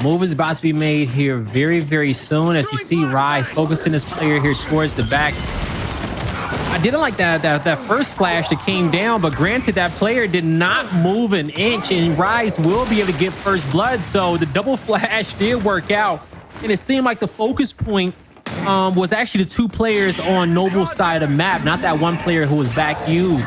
Move is about to be made here very, very soon as we see Rise focusing his player here towards the back. I didn't like that first flash that came down, but granted, that player did not move an inch, and Rise will be able to get first blood. So the double flash did work out, and it seemed like the focus point was actually the two players on Noble's side of the map, not that one player who was back you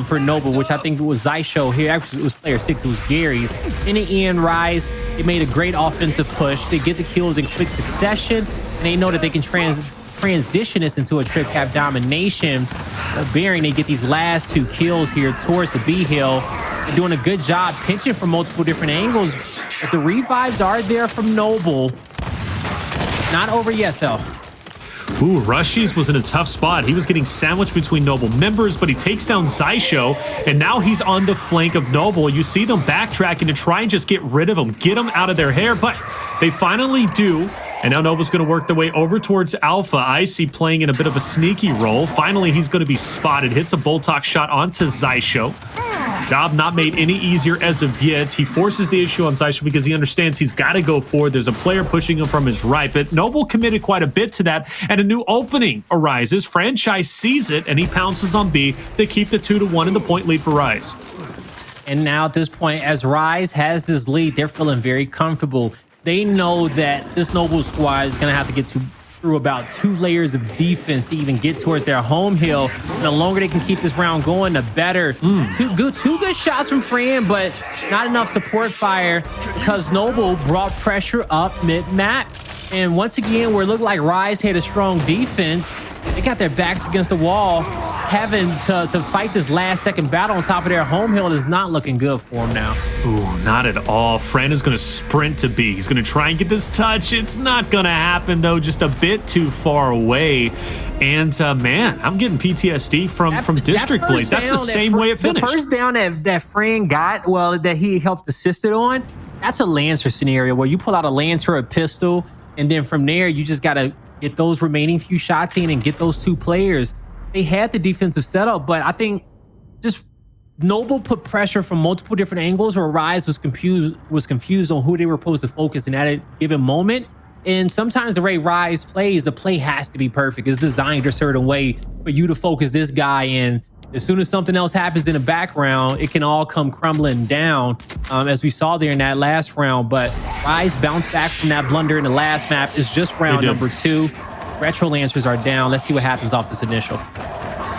for Noble, which I think it was Xysho here. Actually, it was player 6. It was Gearries. In the end, Rise, they made a great offensive push. They get the kills in quick succession, and they know that they can transition this into a trip cap domination. Bearing, they get these last two kills here towards the B hill. They're doing a good job pinching from multiple different angles. But the revives are there from Noble. Not over yet, though. Ooh, Rushiez was in a tough spot. He was getting sandwiched between Noble members, but he takes down Xysho, and now he's on the flank of Noble. You see them backtracking to try and just get rid of him, get him out of their hair, but they finally do. And now Noble's going to work their way over towards Alpha. Icy playing in a bit of a sneaky role. Finally, he's going to be spotted. Hits a Boltok shot onto Xysho. Job not made any easier as of yet. He forces the issue on Xysho because he understands he's got to go forward. There's a player pushing him from his right, but Noble committed quite a bit to that, and a new opening arises. Franchis sees it, and he pounces on B. They keep the 2-1 in the point lead for Rise. And now at this point, as Rise has this lead, they're feeling very comfortable. They know that this Noble squad is going to have to get through about 2 layers of defense to even get towards their home hill. And the longer they can keep this round going, the better. Two good shots from Fran, but not enough support fire because Noble brought pressure up mid-map. And once again, where it looked like Rise had a strong defense, they got their backs against the wall. Having to fight this last second battle on top of their home hill is not looking good for them now. Ooh, not at all. Fran is going to sprint to B. He's going to try and get this touch. It's not going to happen, though, just a bit too far away. And, man, I'm getting PTSD from District Blaze. That's the same way it finished. The first down that Fran got, well, that he helped assist it on, that's a Lancer scenario where you pull out a Lancer or a pistol, and then from there, you just got to get those remaining few shots in and get those 2 players. They had the defensive setup, but I think just Noble put pressure from multiple different angles where Rise was confused on who they were supposed to focus in at a given moment. And sometimes the way Rise plays, the play has to be perfect. It's designed a certain way for you to focus this guy in. As soon as something else happens in the background, it can all come crumbling down, as we saw there in that last round. But Rise bounced back from that blunder in the last map. It's just round number 2. Retro Lancers are down. Let's see what happens off this initial.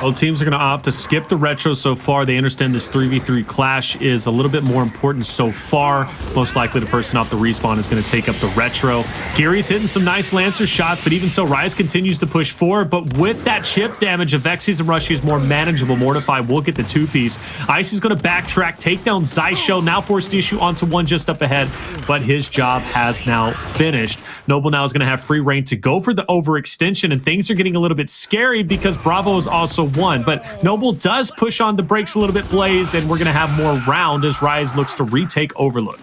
Both teams are going to opt to skip the retro so far. They understand this 3v3 clash is a little bit more important so far. Most likely the person off the respawn is going to take up the retro. Gearries hitting some nice Lancer shots, but even so, Rise continues to push forward. But with that chip damage, Avexys and Rushiez more manageable. Mortify will get the 2-piece. Icy's going to backtrack, take down Xysho, now force the issue onto one just up ahead, but his job has now finished. Noble now is going to have free reign to go for the overextension, and things are getting a little bit scary because Bravo is also won, but Noble does push on the brakes a little bit, Blaze, and we're going to have more round as Rise looks to retake Overlook.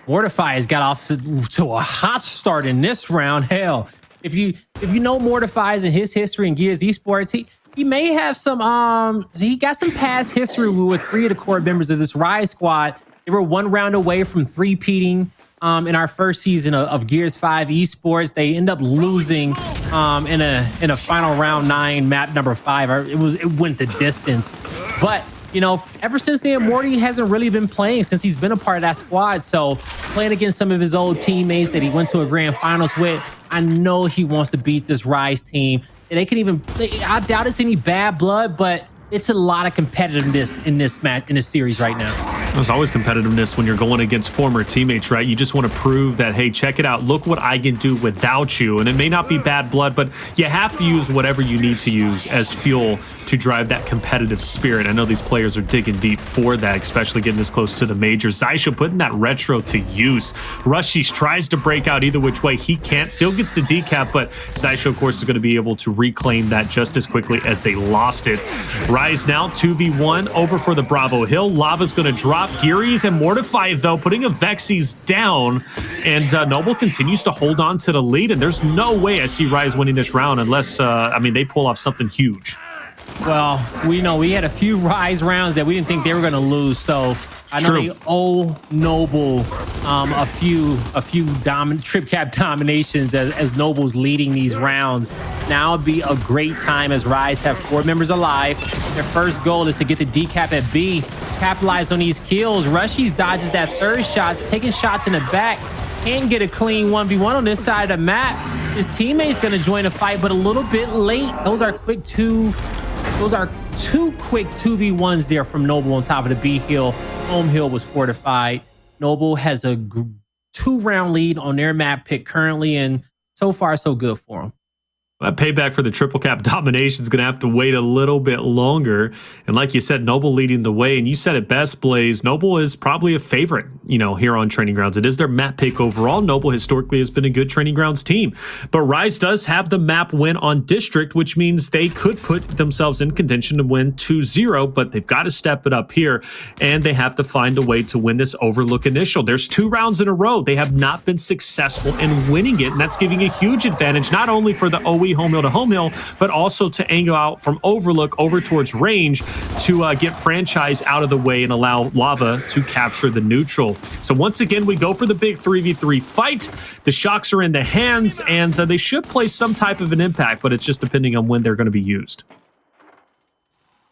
Mortifys got off to a hot start in this round. Hell, if you know Mortifys and his history in Gears Esports, he may have some he got some past history with 3 of the core members of this Rise squad. They were 1 round away from 3-peating in our first season of Gears 5 Esports. They end up losing in a final round 9 map number 5. It went the distance, but you know, ever since then, Morty hasn't really been playing since he's been a part of that squad. So playing against some of his old teammates that he went to a grand finals with, I know he wants to beat this Rise team. And they can even, I doubt it's any bad blood, but it's a lot of competitiveness in this match, in this series right now. There's always competitiveness when you're going against former teammates, right? You just want to prove that, hey, check it out. Look what I can do without you. And it may not be bad blood, but you have to use whatever you need to use as fuel to drive that competitive spirit. I know these players are digging deep for that, especially getting this close to the majors. Xysho putting that retro to use. Rushiez tries to break out either which way. He can't. Still gets the decap, but Xysho, of course, is going to be able to reclaim that just as quickly as they lost it. Rise now, 2v1 over for the Bravo Hill. Lava's going to drop. Gearries and Mortifys, though, putting Avexys down. And Noble continues to hold on to the lead. And there's no way I see Rise winning this round unless, I mean, they pull off something huge. Well, we know we had a few Rise rounds that we didn't think they were going to lose. So I know they owe Noble a few trip cap dominations as Noble's leading these rounds. Now would be a great time as Rise have 4 members alive. Their first goal is to get the decap at B, capitalize on these kills. Rushiez dodges that third shot, taking shots in the back. Can't get a clean 1v1 on this side of the map. His teammate's going to join the fight, but a little bit late. Those are two quick 2v1s there from Noble on top of the B hill. Home hill was fortified. Noble has a 2-round lead on their map pick currently, and so far so good for him. That payback for the triple cap domination is going to have to wait a little bit longer. And like you said, Noble leading the way. And you said it best, Blaze. Noble is probably a favorite, here on Training Grounds. It is their map pick overall. Noble historically has been a good Training Grounds team. But Rise does have the map win on District, which means they could put themselves in contention to win 2-0. But they've got to step it up here. And they have to find a way to win this Overlook Initial. There's 2 rounds in a row. They have not been successful in winning it. And that's giving a huge advantage, not only for the OE home hill to home hill, but also to angle out from Overlook over towards range to get Franchis out of the way and allow Lava to capture the neutral. So once again, we go for the big 3v3 fight. The shocks are in the hands, and they should play some type of an impact, but it's just depending on when they're going to be used.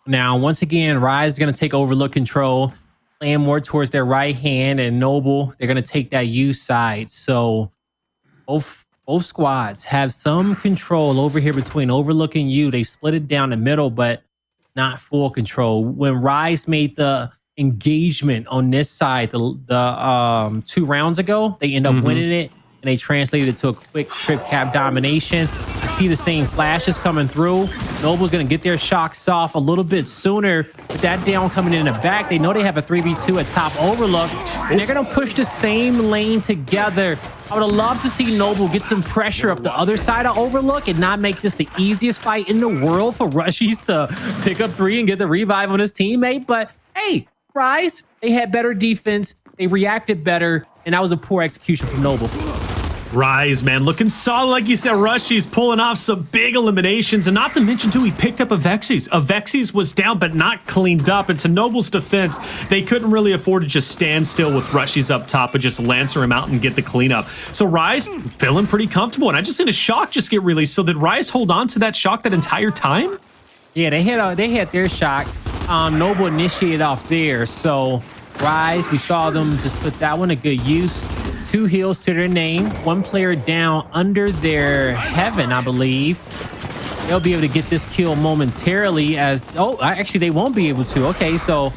Now, once again, Rise is going to take Overlook control, playing more towards their right hand, and Noble, they're going to take that U side. So both squads have some control over here between Overlook and U. They split it down the middle, but not full control. When Rise made the engagement on this side the 2 rounds ago, they end up winning it, and they translated it to a quick trip cap domination. I see the same flashes coming through. Noble's going to get their shocks off a little bit sooner. With that down coming in the back, they know they have a 3v2 at top Overlook, and they're going to push the same lane together. I would have loved to see Noble get some pressure up the other side of Overlook and not make this the easiest fight in the world for Rushiez to pick up 3 and get the revive on his teammate. But hey, Rise, they had better defense. They reacted better, and that was a poor execution from Noble. Rise, man, looking solid. Like you said, Rushiez pulling off some big eliminations, and not to mention, too, he picked up Avexys. Avexys was down, but not cleaned up, and to Noble's defense, they couldn't really afford to just stand still with Rushiez up top, but just Lancer him out and get the cleanup. So Rise, feeling pretty comfortable, and I just seen a shock just get released. So did Rise hold on to that shock that entire time? Yeah, they had their shock. Noble initiated off there, so Rise, we saw them just put that one to good use. 2 heals to their name, 1 player down under their heaven, I believe. They'll be able to get this kill momentarily actually they won't be able to. Okay, so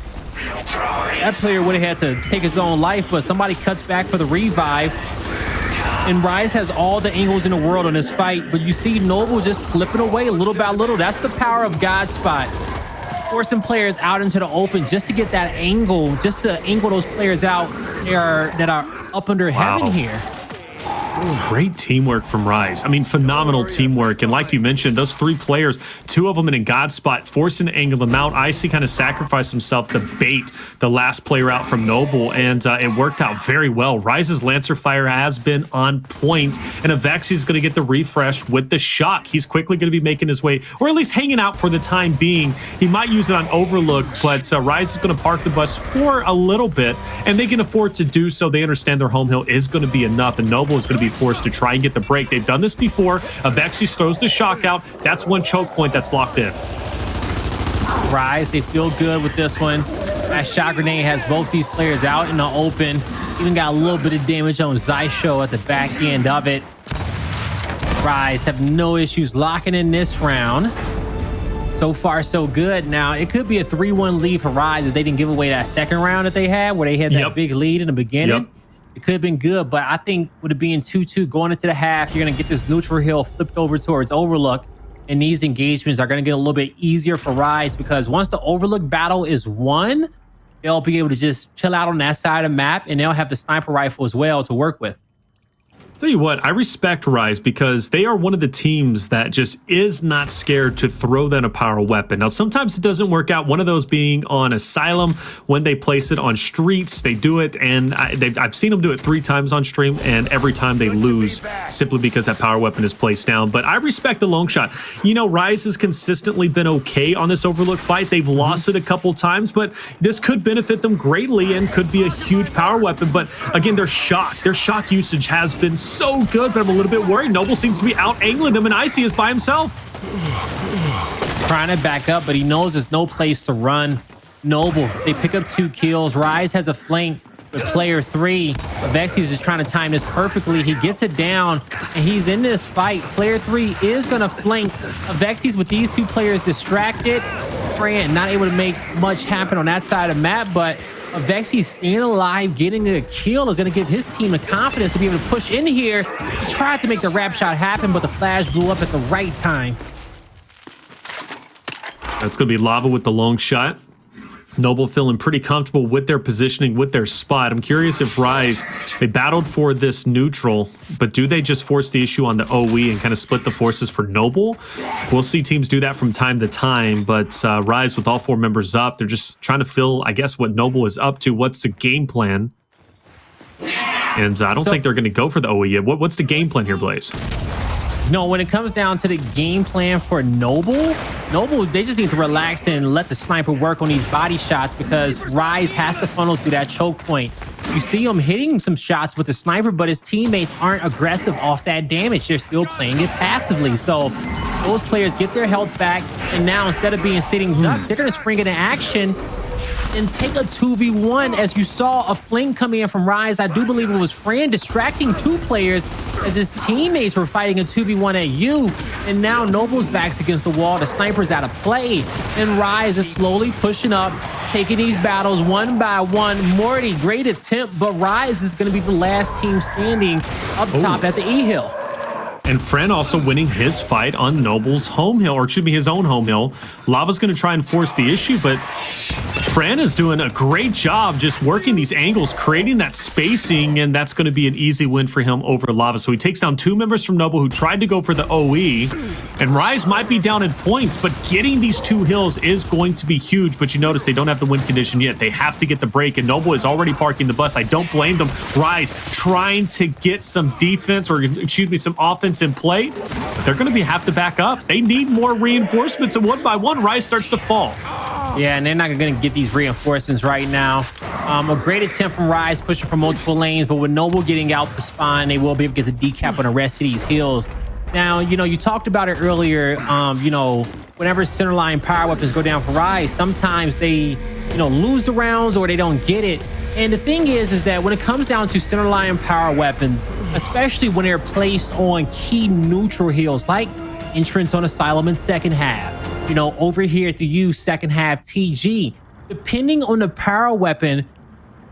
that player would have had to take his own life, but somebody cuts back for the revive. And Rise has all the angles in the world on this fight, but you see Noble just slipping away little by little. That's the power of God Spot. Forcing players out into the open just to get that angle, just to angle those players out that are up under heaven here. Oh, great teamwork from Rise. I mean, phenomenal teamwork. And like you mentioned, those 3 players, 2 of them in a God spot, forcing to angle them out. Icy kind of sacrificed himself to bait the last player out from Noble, and it worked out very well. Rise's Lancer fire has been on point, and Avexys is going to get the refresh with the shock. He's quickly going to be making his way, or at least hanging out for the time being. He might use it on Overlook, but Rise is going to park the bus for a little bit, and they can afford to do so. They understand their home hill is going to be enough, and Noble is going to be forced to try and get the break. They've done this before. Avexys throws the shock out. That's 1 choke point that's locked in. Rise, they feel good with this one. That shot grenade has both these players out in the open. Even got a little bit of damage on Xysho at the back end of it. Rise have no issues locking in this round. So far, so good. Now, it could be a 3-1 lead for Rise if they didn't give away that second round that they had, where they had that big lead in the beginning. Yep. It could have been good, but I think with it being 2-2 going into the half, you're going to get this neutral hill flipped over towards Overlook, and these engagements are going to get a little bit easier for Rise, because once the Overlook battle is won, they'll be able to just chill out on that side of the map, and they'll have the sniper rifle as well to work with. Tell you what, I respect Rise because they are one of the teams that just is not scared to throw down a power weapon. Now, sometimes it doesn't work out. One of those being on Asylum when they place it on streets. They do it, and I've seen them do it 3 times on stream, and every time they lose simply because that power weapon is placed down. But I respect the long shot. You know, Rise has consistently been okay on this Overlook fight. They've lost it a couple times, but this could benefit them greatly and could be a huge power weapon. But again, their shock usage has been so good, but I'm a little bit worried. Noble seems to be out-angling them, and Icy is by himself. Trying to back up, but he knows there's no place to run. Noble, they pick up 2 kills. Rise has a flank with player 3. Avexys is trying to time this perfectly. He gets it down, and he's in this fight. Player 3 is going to flank Avexys with these 2 players distracted. Fran not able to make much happen on that side of the map, but Avexys staying alive, getting a kill is going to give his team the confidence to be able to push in here. He tried to make the wrap shot happen, but the flash blew up at the right time. That's going to be Lava with the long shot. Noble feeling pretty comfortable with their positioning, with their spot. I'm curious if Rise, they battled for this neutral, but do they just force the issue on the OE and kind of split the forces for Noble? We'll see teams do that from time to time, but Rise with all 4 members up, they're just trying to feel, I guess, what Noble is up to. What's the game plan? And I don't think they're going to go for the OE yet. What's the game plan here, Blaze? No, when it comes down to the game plan for Noble, they just need to relax and let the sniper work on these body shots, because Rise has to funnel through that choke point. You see him hitting some shots with the sniper, but his teammates aren't aggressive off that damage. They're still playing it passively. So those players get their health back, and now instead of being sitting ducks, they're going to spring into action and take a 2v1. As you saw a fling come in from Rise, I do believe it was Fran distracting 2 players as his teammates were fighting a 2v1 at you, and now Noble's back's against the wall. The sniper's out of play, and Rise is slowly pushing up, taking these battles one by one. Morty, great attempt, but Rise is going to be the last team standing up top at the E-Hill. And Fran also winning his fight on Noble's home hill, or it should be his own home hill. Lava's going to try and force the issue, but Fran is doing a great job just working these angles, creating that spacing, and that's going to be an easy win for him over Lava. So he takes down 2 members from Noble who tried to go for the OE, and Rise might be down in points, but getting these 2 hills is going to be huge. But you notice they don't have the win condition yet. They have to get the break, and Noble is already parking the bus. I don't blame them. Rise trying to get some defense, or excuse me, some offense in play, but they're going to have to back up. They need more reinforcements, and one by one, Rise starts to fall. Yeah, and they're not going to get these reinforcements right now. A great attempt from Rise, pushing for multiple lanes, but with Noble getting out the spawn, they will be able to get the decap on the rest of these hills. Now, you know, you talked about it earlier, you know, whenever centerline power weapons go down for Rise, sometimes they, you know, lose the rounds or they don't get it. And the thing is that when it comes down to centerline power weapons, especially when they're placed on key neutral hills, like entrance on Asylum in second half, you know, over here at the U second half TG, depending on the power weapon,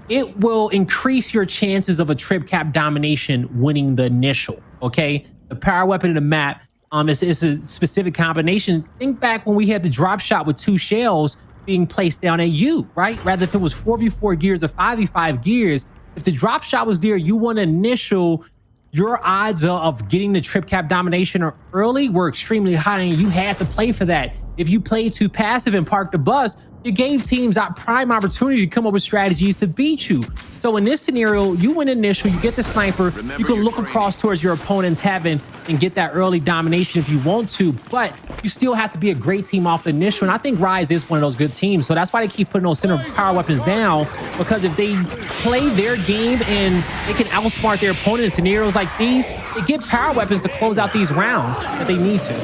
it will increase your chances of a trip cap domination winning the initial. Okay, the power weapon in the map is a specific combination. Think back when we had the drop shot with 2 shells being placed down at you, right? Rather if it was 4v4 gears or 5v5 gears, if the drop shot was there, you won initial, your odds of getting the trip cap domination early were extremely high, and you had to play for that. If you played too passive and parked the bus, you gave teams that prime opportunity to come up with strategies to beat you. So in this scenario, you win initial, you get the sniper, you can look across towards your opponent's heaven and get that early domination if you want to, but you still have to be a great team off the initial. And I think Rise is one of those good teams. So that's why they keep putting those center power weapons down, because if they play their game and they can outsmart their opponent in scenarios like these, they get power weapons to close out these rounds that they need to.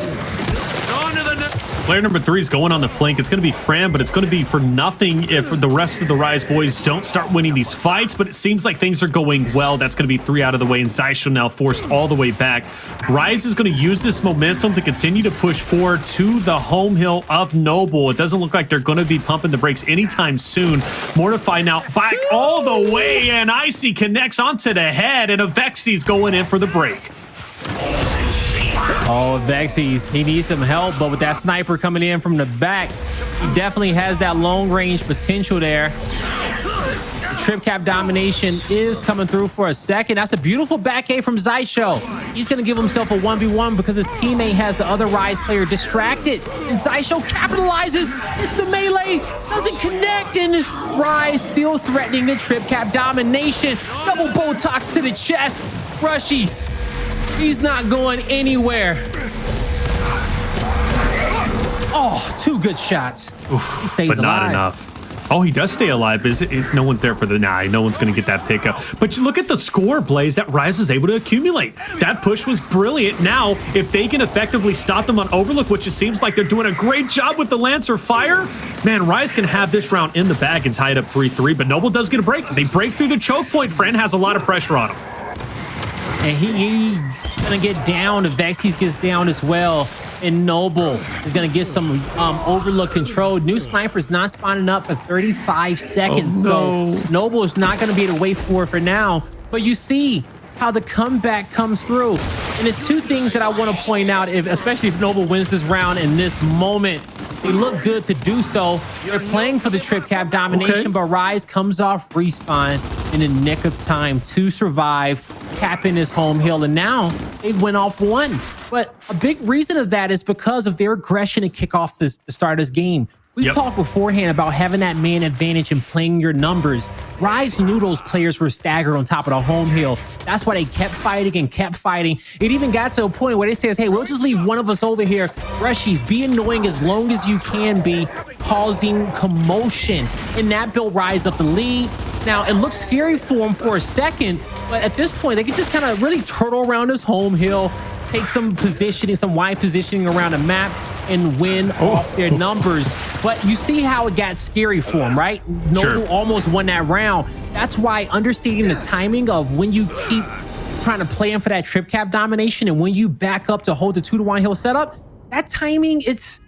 Player number 3 is going on the flank. It's going to be Fran, but it's going to be for nothing if the rest of the Rise boys don't start winning these fights. But it seems like things are going well. That's going to be 3 out of the way, and Xysho now forced all the way back. Rise is going to use this momentum to continue to push forward to the home hill of Noble. It doesn't look like they're going to be pumping the brakes anytime soon. Mortify now back all the way, and Icy connects onto the head, and Avexys going in for the break. Oh, Avexys, he needs some help, but with that sniper coming in from the back, he definitely has that long range potential there. The trip cap domination is coming through for a second. That's a beautiful back A from Xysho. He's going to give himself a 1v1 because his teammate has the other Rise player distracted. And Xysho capitalizes. It's the melee. Doesn't connect. And Rise still threatening the trip cap domination. Double Botox to the chest. Rushiez. He's not going anywhere. Oh, 2 good shots. Oof, he stays but alive. not enough. Oh, he does stay alive. Is it? No one's there for the no one's going to get that pickup. But you look at the score, Blaze, that Rise is able to accumulate. That push was brilliant. Now, if they can effectively stop them on Overlook, which it seems like they're doing a great job with the Lancer Fire, man, Rise can have this round in the bag and tie it up 3-3. But Noble does get a break. They break through the choke point. Fran has a lot of pressure on him. And he's gonna get down. Avexys gets down as well. And Noble is gonna get some Overlook control. New sniper's not spawning up for 35 seconds. Oh, no. So Noble is not gonna be able to wait for it for now. But you see how the comeback comes through. And it's 2 things that I want to point out, especially if Noble wins this round in this moment. They look good to do so. They're playing for the trip cap domination, but Rise comes off respawn in the nick of time to survive, capping his home hill, and now they went off 1. But a big reason of that is because of their aggression to kick off the start of this game. We've talked beforehand about having that man advantage and playing your numbers. Rise knew those players were staggered on top of the home hill. That's why they kept fighting and kept fighting. It even got to a point where they says, hey, we'll just leave one of us over here. Rushiez, be annoying as long as you can be, causing commotion. And that built Rise up the lead. Now, it looks scary for him for a second, but at this point, they can just kind of really turtle around this home hill, take some positioning, some wide positioning around the map, and win off their numbers. But you see how it got scary for him, right? Noble almost won that round. That's why understating the timing of when you keep trying to play in for that trip cap domination and when you back up to hold the 2-to-1 hill setup, that timing, it's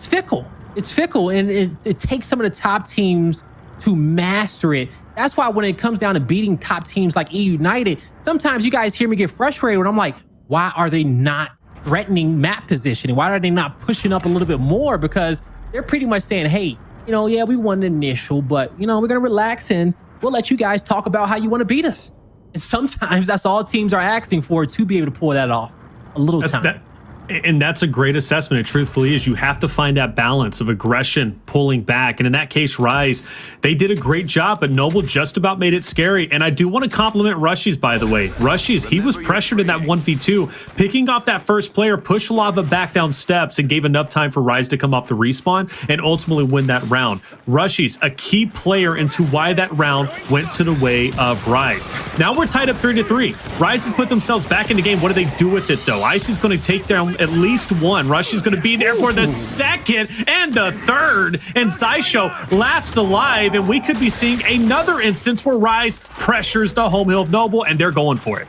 fickle. It's fickle, and it takes some of the top teams to master it. That's why when it comes down to beating top teams like E United, sometimes you guys hear me get frustrated when I'm like, why are they not threatening map positioning? Why are they not pushing up a little bit more? Because they're pretty much saying, hey, you know, yeah, we won the initial, but, you know, we're going to relax and we'll let you guys talk about how you want to beat us. And sometimes that's all teams are asking for, to be able to pull that off. A little time. And that's a great assessment. It truthfully is. You have to find that balance of aggression, pulling back. And in that case, Rise, they did a great job, but Noble just about made it scary. And I do want to compliment Rushiez, by the way. Rushiez, he was pressured in that 1v2, picking off that first player, pushed Lava back down steps, and gave enough time for Rise to come off the respawn and ultimately win that round. Rushiez, a key player into why that round went to the way of Rise. Now we're tied up 3-3. Rise has put themselves back in the game. What do they do with it, though? Icy's going to take down at least 1. Rush is going to be there for the 2nd and the 3rd. And Xysho last alive. And we could be seeing another instance where Rise pressures the home hill of Noble, and they're going for it.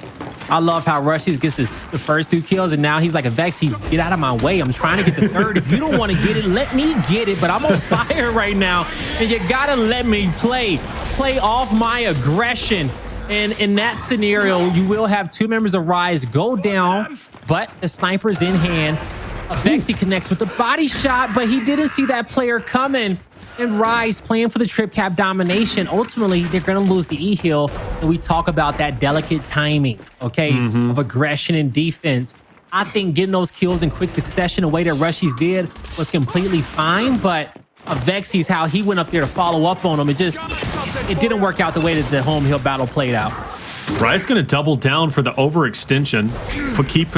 I love how Rushiez gets the first 2 kills, and now he's like, Avexys, get out of my way. I'm trying to get the 3rd. If you don't want to get it, let me get it. But I'm on fire right now, and you got to let me play off my aggression. And in that scenario, you will have 2 members of Rise go down, but the sniper's in hand. Avexys connects with the body shot, but he didn't see that player coming. And Rise playing for the trip cap domination. Ultimately, they're going to lose the E-Hill. And we talk about that delicate timing, okay, of aggression and defense. I think getting those kills in quick succession, the way that Rushiez did, was completely fine. But Avexys, how he went up there to follow up on him, it didn't work out the way that the home hill battle played out. Rise going to double down for the overextension, keep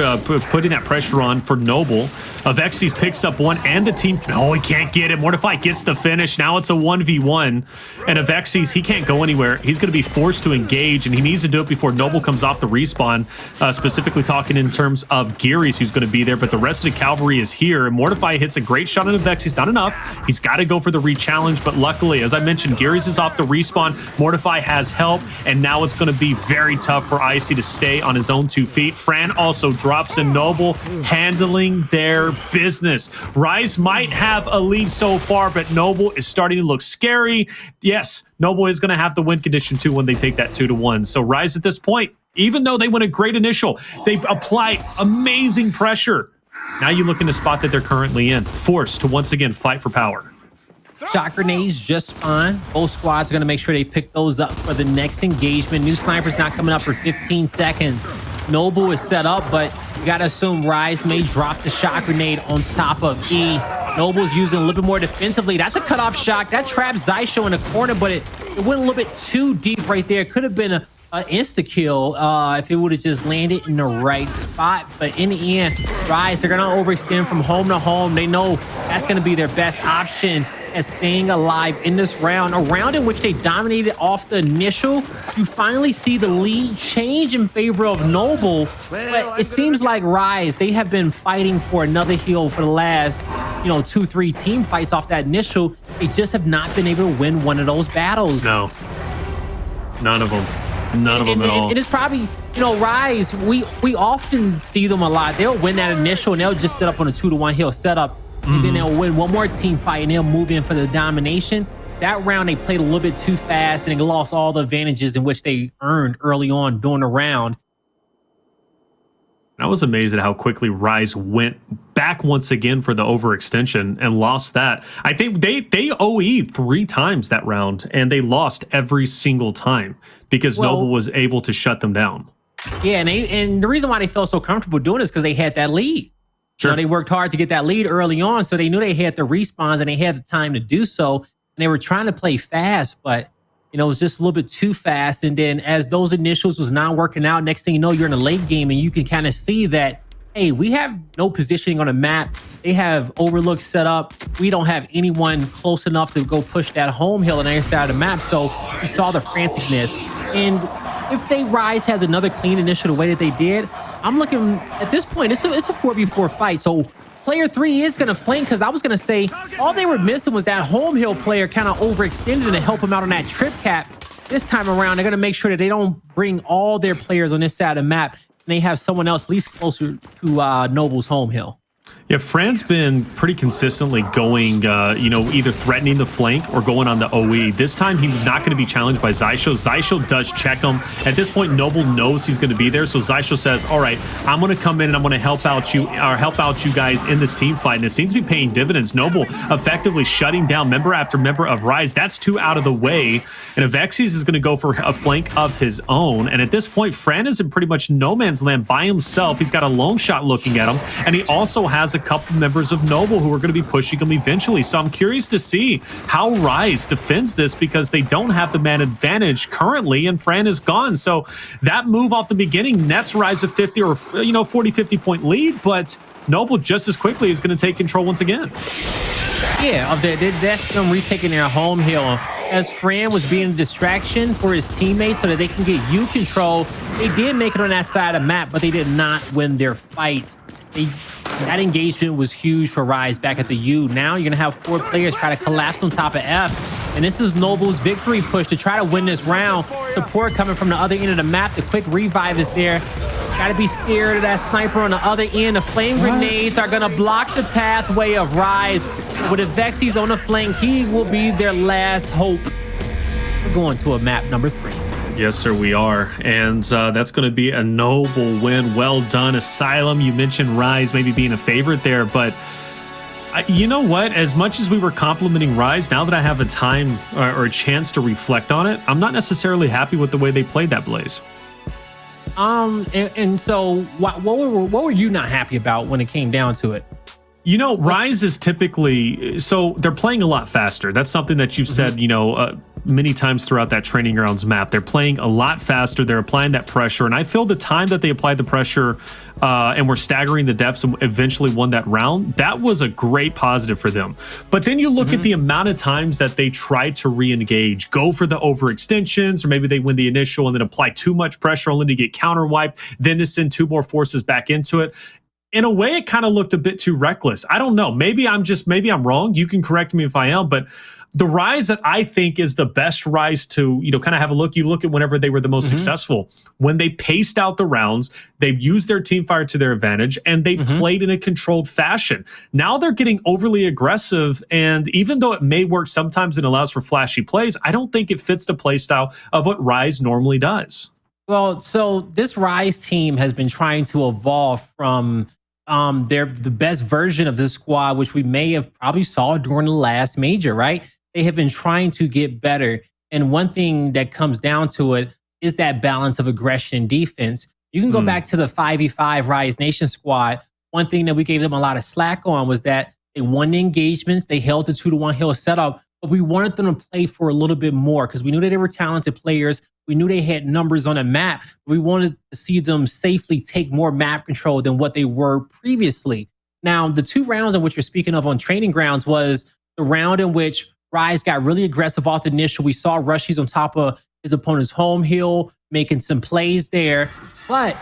putting that pressure on for Noble. Avexys picks up one and the team. No, he can't get it. Mortify gets the finish. Now it's a 1v1. And Avexys, he can't go anywhere. He's going to be forced to engage, and he needs to do it before Noble comes off the respawn. Specifically talking in terms of Gearries, who's going to be there, but the rest of the cavalry is here. And Mortify hits a great shot on Avexys. Not enough. He's got to go for the re-challenge, but luckily, as I mentioned, Gearries is off the respawn. Mortify has help, and now it's going to be very tough for Icy to stay on his own 2 feet. Fran also drops in. Noble handling their business. Rise might have a lead so far, but Noble is starting to look scary. Yes, Noble is going to have the win condition too when they take that 2-1. So Rise at this point, even though they win a great initial, they apply amazing pressure. Now you look in the spot that they're currently in, forced to once again fight for power. Shot grenades just fine. Both squads are going to make sure they pick those up for the next engagement. New sniper's not coming up for 15 seconds. Noble is set up, but you got to assume Rise may drop the shot grenade on top of E. Noble's using a little bit more defensively. That's a cutoff shot. That traps Xysho in the corner, but it went a little bit too deep right there. It could have been an insta-kill if it would have just landed in the right spot. But in the end, Rise, they're going to overextend from home to home. They know that's going to be their best option as staying alive in this round, a round in which they dominated off the initial. You finally see the lead change in favor of Noble, but it seems like Rise, they have been fighting for another heal for the last 2-3 team fights off that initial. They just have not been able to win one of those battles. No, none of them. None of them at all. It is probably, Rise, we often see them a lot. They'll win that initial and they'll just set up on a 2-1 heal setup. And then they'll win one more team fight and they'll move in for the domination. That round, they played a little bit too fast and they lost all the advantages in which they earned early on during the round. I was amazed at how quickly Rise went back once again for the overextension and lost that. I think they OE'd 3 times that round and they lost every single time because Noble was able to shut them down. Yeah, and the reason why they felt so comfortable doing it is because they had that lead. Sure. They worked hard to get that lead early on, so they knew they had the respawns and they had the time to do so. And they were trying to play fast, but it was just a little bit too fast. And then as those initials was not working out, next thing you know, you're in a late game and you can kind of see that, hey, we have no positioning on the map. They have overlook set up. We don't have anyone close enough to go push that home hill on the other side of the map. So you saw the franticness. And if they Rise has another clean initial the way that they did, I'm looking at this point, it's a 4v4 fight. So player 3 is going to flank, because I was going to say all they were missing was that home hill player kind of overextended to help him out on that trip cap. This time around, they're going to make sure that they don't bring all their players on this side of the map and they have someone else at least closer to Noble's home hill. Yeah, Fran's been pretty consistently going, either threatening the flank or going on the OE. This time, he was not going to be challenged by Xysho. Xysho does check him. At this point, Noble knows he's going to be there, so Xysho says, all right, I'm going to come in and I'm going to help out you guys in this team fight. And it seems to be paying dividends. Noble effectively shutting down member after member of Rise. That's 2 out of the way. And Avexys is going to go for a flank of his own. And at this point, Fran is in pretty much no man's land by himself. He's got a lone shot looking at him. And he also has a couple members of Noble who are going to be pushing him eventually. So I'm curious to see how Rise defends this, because they don't have the man advantage currently and Fran is gone. So that move off the beginning nets Rise a 50 or 40-50 point lead, but Noble just as quickly is going to take control once again. Yeah, that's them retaking their home hill. As Fran was being a distraction for his teammates so that they can get U control, they did make it on that side of the map, but they did not win their fights. That engagement was huge for Rise back at the U. Now you're going to have 4 players try to collapse on top of F. And this is Noble's victory push to try to win this round. Support coming from the other end of the map. The quick revive is there. Got to be scared of that sniper on the other end. The flame grenades are going to block the pathway of Rise. With Avexys on the flank, he will be their last hope. We're going to a map number 3. Yes, sir, we are. And that's going to be a Noble win. Well done. Asylum, you mentioned Rise maybe being a favorite there, but you know what? As much as we were complimenting Rise, now that I have a time or a chance to reflect on it, I'm not necessarily happy with the way they played that Blaze. And so what were you not happy about when it came down to it? You know, Rise is typically, so they're playing a lot faster. That's something that you've said, many times throughout that training grounds map. They're playing a lot faster. They're applying that pressure. And I feel the time that they applied the pressure and were staggering the deaths and eventually won that round, that was a great positive for them. But then you look at the amount of times that they tried to re-engage, go for the overextensions, or maybe they win the initial and then apply too much pressure only to get counter wiped, then to send 2 more forces back into it. In a way, it kind of looked a bit too reckless. I don't know. Maybe I'm wrong. You can correct me if I am, but the Rise that I think is the best Rise to, kind of have a look. You look at whenever they were the most successful, when they paced out the rounds, they've used their team fire to their advantage, and they played in a controlled fashion. Now they're getting overly aggressive, and even though it may work sometimes and allows for flashy plays, I don't think it fits the play style of what Rise normally does. Well, so this Rise team has been trying to evolve from the best version of this squad, which we may have probably saw during the last major, right? They have been trying to get better. And one thing that comes down to it is that balance of aggression and defense. You can go back to the 5v5 Rise Nation squad. One thing that we gave them a lot of slack on was that they won the engagements. They held the 2-1 hill setup, but we wanted them to play for a little bit more because we knew that they were talented players. We knew they had numbers on a map. We wanted to see them safely take more map control than what they were previously. Now, the 2 rounds in which you're speaking of on training grounds was the round in which Rise got really aggressive off the initial. We saw Rushiez on top of his opponent's home hill, making some plays there. But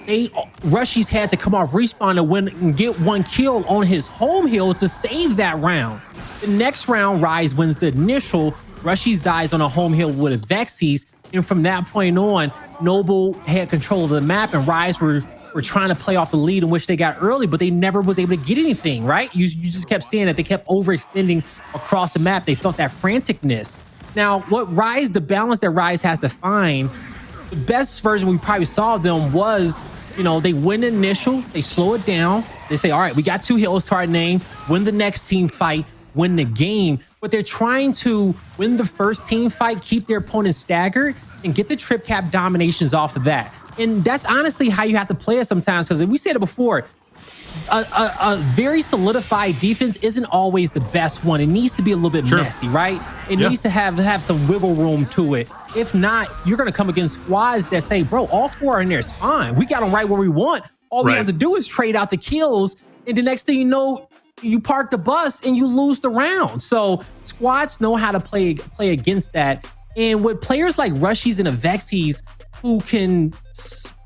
Rushiez had to come off respawn to win and get 1 kill on his home hill to save that round. The next round, Rise wins the initial. Rushiez dies on a home hill with Avexys. And from that point on, Noble had control of the map, and Rise were trying to play off the lead in which they got early, but they never was able to get anything, right? You just kept seeing that they kept overextending across the map. They felt that franticness. Now, the balance that Rise has to find, the best version we probably saw of them was, they win the initial, they slow it down. They say, all right, we got 2 hills to our name, win the next team fight, win the game. But they're trying to win the first team fight, keep their opponent staggered, and get the trip cap dominations off of that. And that's honestly how you have to play it sometimes, because we said it before, a very solidified defense isn't always the best one. It needs to be a little bit messy, right? It needs to have some wiggle room to it. If not, you're going to come against squads that say, bro, all 4 are in there, it's fine. We got them right where we want. All we have to do is trade out the kills, and the next thing you know, you park the bus and you lose the round. So squads know how to play against that. And with players like Rushiez and Avexys who can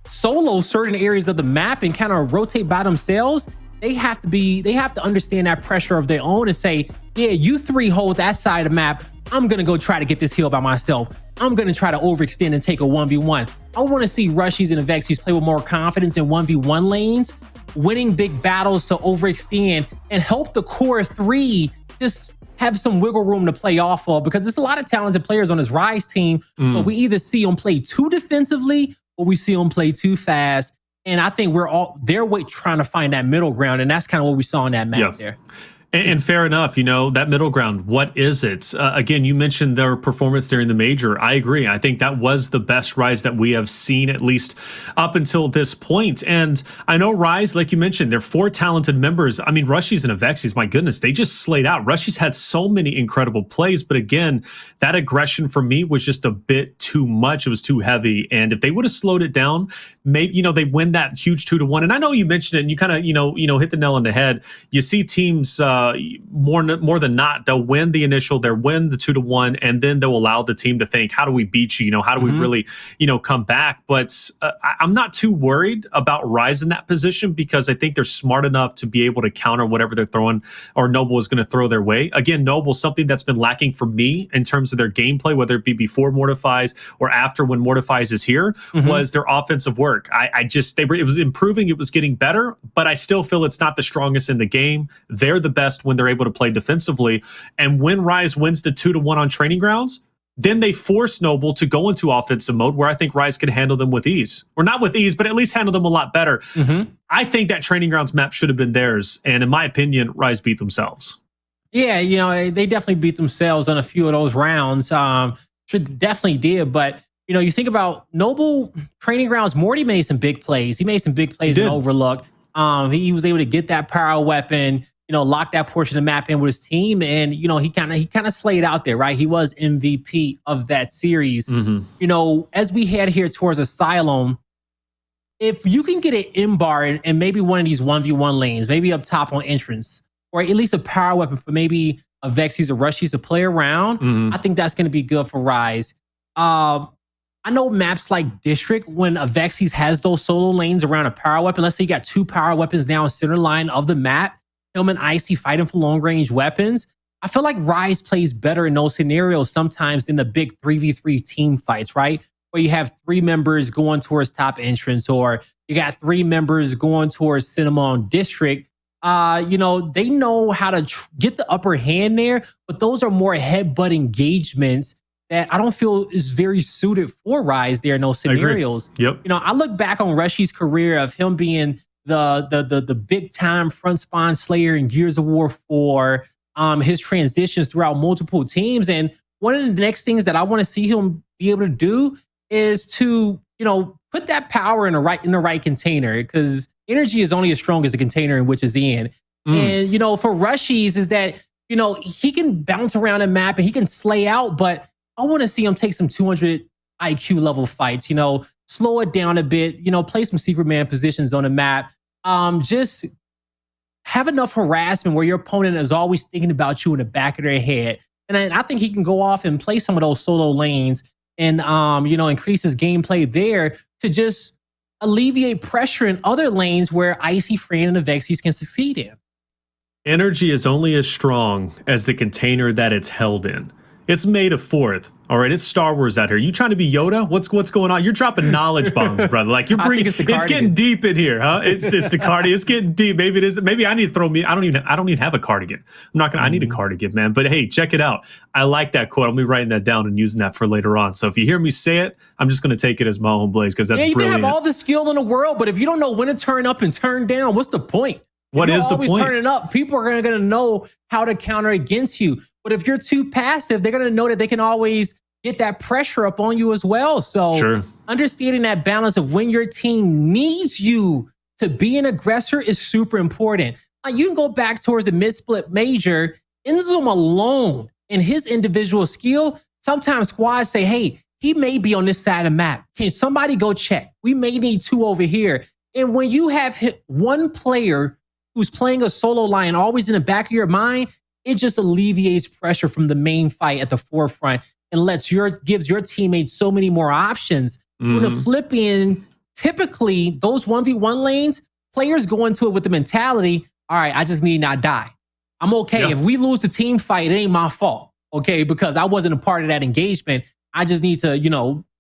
solo certain areas of the map and kind of rotate by themselves, they have to understand that pressure of their own and say, yeah, you 3 hold that side of the map. I'm going to go try to get this hill by myself. I'm going to try to overextend and take a 1v1. I want to see Rushiez and Avexys play with more confidence in 1v1 lanes, winning big battles to overextend and help the core 3 just have some wiggle room to play off of, because there's a lot of talented players on this Rise team, but we either see them play too defensively or we see them play too fast. And I think we're all their way trying to find that middle ground. And that's kind of what we saw in that map there. And fair enough, that middle ground, what is it? Again, you mentioned their performance during the major. I agree. I think that was the best Rise that we have seen, at least up until this point. And I know Rise, like you mentioned, they're 4 talented members. I mean, Rushiez and Avexys, my goodness, they just slayed out. Rushiez had so many incredible plays, but again, that aggression for me was just a bit too much. It was too heavy. And if they would have slowed it down, maybe, they win that huge 2-1. And I know you mentioned it and you kind of, hit the nail on the head. You see teams, more than not, they'll win the initial, they'll win the 2-1, and then they'll allow the team to think, how do we beat you? How do we really, come back? But I'm not too worried about Rise in that position, because I think they're smart enough to be able to counter whatever they're throwing or Noble is going to throw their way. Again, Noble, something that's been lacking for me in terms of their gameplay, whether it be before Mortifys or after when Mortifys is here, was their offensive work. It was improving, it was getting better, but I still feel it's not the strongest in the game. They're the best when they're able to play defensively. And when Rise wins the 2-1 on training grounds, then they force Noble to go into offensive mode, where I think Rise can handle them with ease. Or not with ease, but at least handle them a lot better. I think that training grounds map should have been theirs. And in my opinion, Rise beat themselves. Yeah, they definitely beat themselves on a few of those rounds. Definitely did. But, you think about Noble training grounds, Morty made some big plays. He made some big plays in Overlook. He was able to get that power weapon, lock that portion of the map in with his team, and he kind of slayed out there, right? He was MVP of that series. As we head here towards Asylum, if you can get an M-bar and maybe one of these 1v1 lanes, maybe up top on entrance, or at least a power weapon for maybe Avexys or Rushiez to play around, I think that's going to be good for Rise. I know maps like District, when Avexys has those solo lanes around a power weapon, let's say you got 2 power weapons down center line of the map, him and Icy fighting for long range weapons. I feel like Rise plays better in those scenarios sometimes than the big 3v3 team fights, right? Where you have 3 members going towards top entrance, or you got 3 members going towards cinema on District. They know how to get the upper hand there, but those are more headbutt engagements that I don't feel is very suited for Rise there in those scenarios. Yep. I look back on Rushiez's career of him being the big time front spawn slayer in Gears of War 4, his transitions throughout multiple teams. And one of the next things that I want to see him be able to do is to, put that power in the right container, because energy is only as strong as the container in which it's in. And, for Rushiez is that, he can bounce around a map and he can slay out, but I want to see him take some 200 IQ level fights, slow it down a bit, play some secret man positions on the map. Just have enough harassment where your opponent is always thinking about you in the back of their head. And I think he can go off and play some of those solo lanes and, increase his gameplay there to just alleviate pressure in other lanes where Icy, Fran, and Avexys can succeed in. Energy is only as strong as the container that it's held in. It's May the 4th. All right, it's Star Wars out here. You trying to be Yoda? What's going on? You're dropping knowledge bombs, brother. Like you're bringing. It's getting deep in here, huh? It's the cardigan. It's getting deep. Maybe it is. Maybe I need to throw me. I don't even have a cardigan. I'm not gonna. I need a cardigan, man. But hey, check it out. I like that quote. I'm gonna be writing that down and using that for later on. So if you hear me say it, I'm just gonna take it as my own blaze because that's you brilliant. can have all the skill in the world, but if you don't know when to turn up and turn down, what's the point? What is the point? Always turning up. People are going to know how to counter against you. But if you're too passive, they're going to know that they can always get that pressure up on you as well. So understanding that balance of when your team needs you to be an aggressor is super important. You can go back towards the mid-split major. Inzum alone and his individual skill, sometimes squads say, hey, he may be on this side of the map. Can somebody go check? We may need 2 over here. And when you have hit one player who's playing a solo line always in the back of your mind, it just alleviates pressure from the main fight at the forefront and gives your teammates so many more options. When the flip in, typically those 1v1 lanes, players go into it with the mentality, all right, I just need not die. I'm okay. If we lose the team fight, it ain't my fault. Okay, because I wasn't a part of that engagement. I just need to,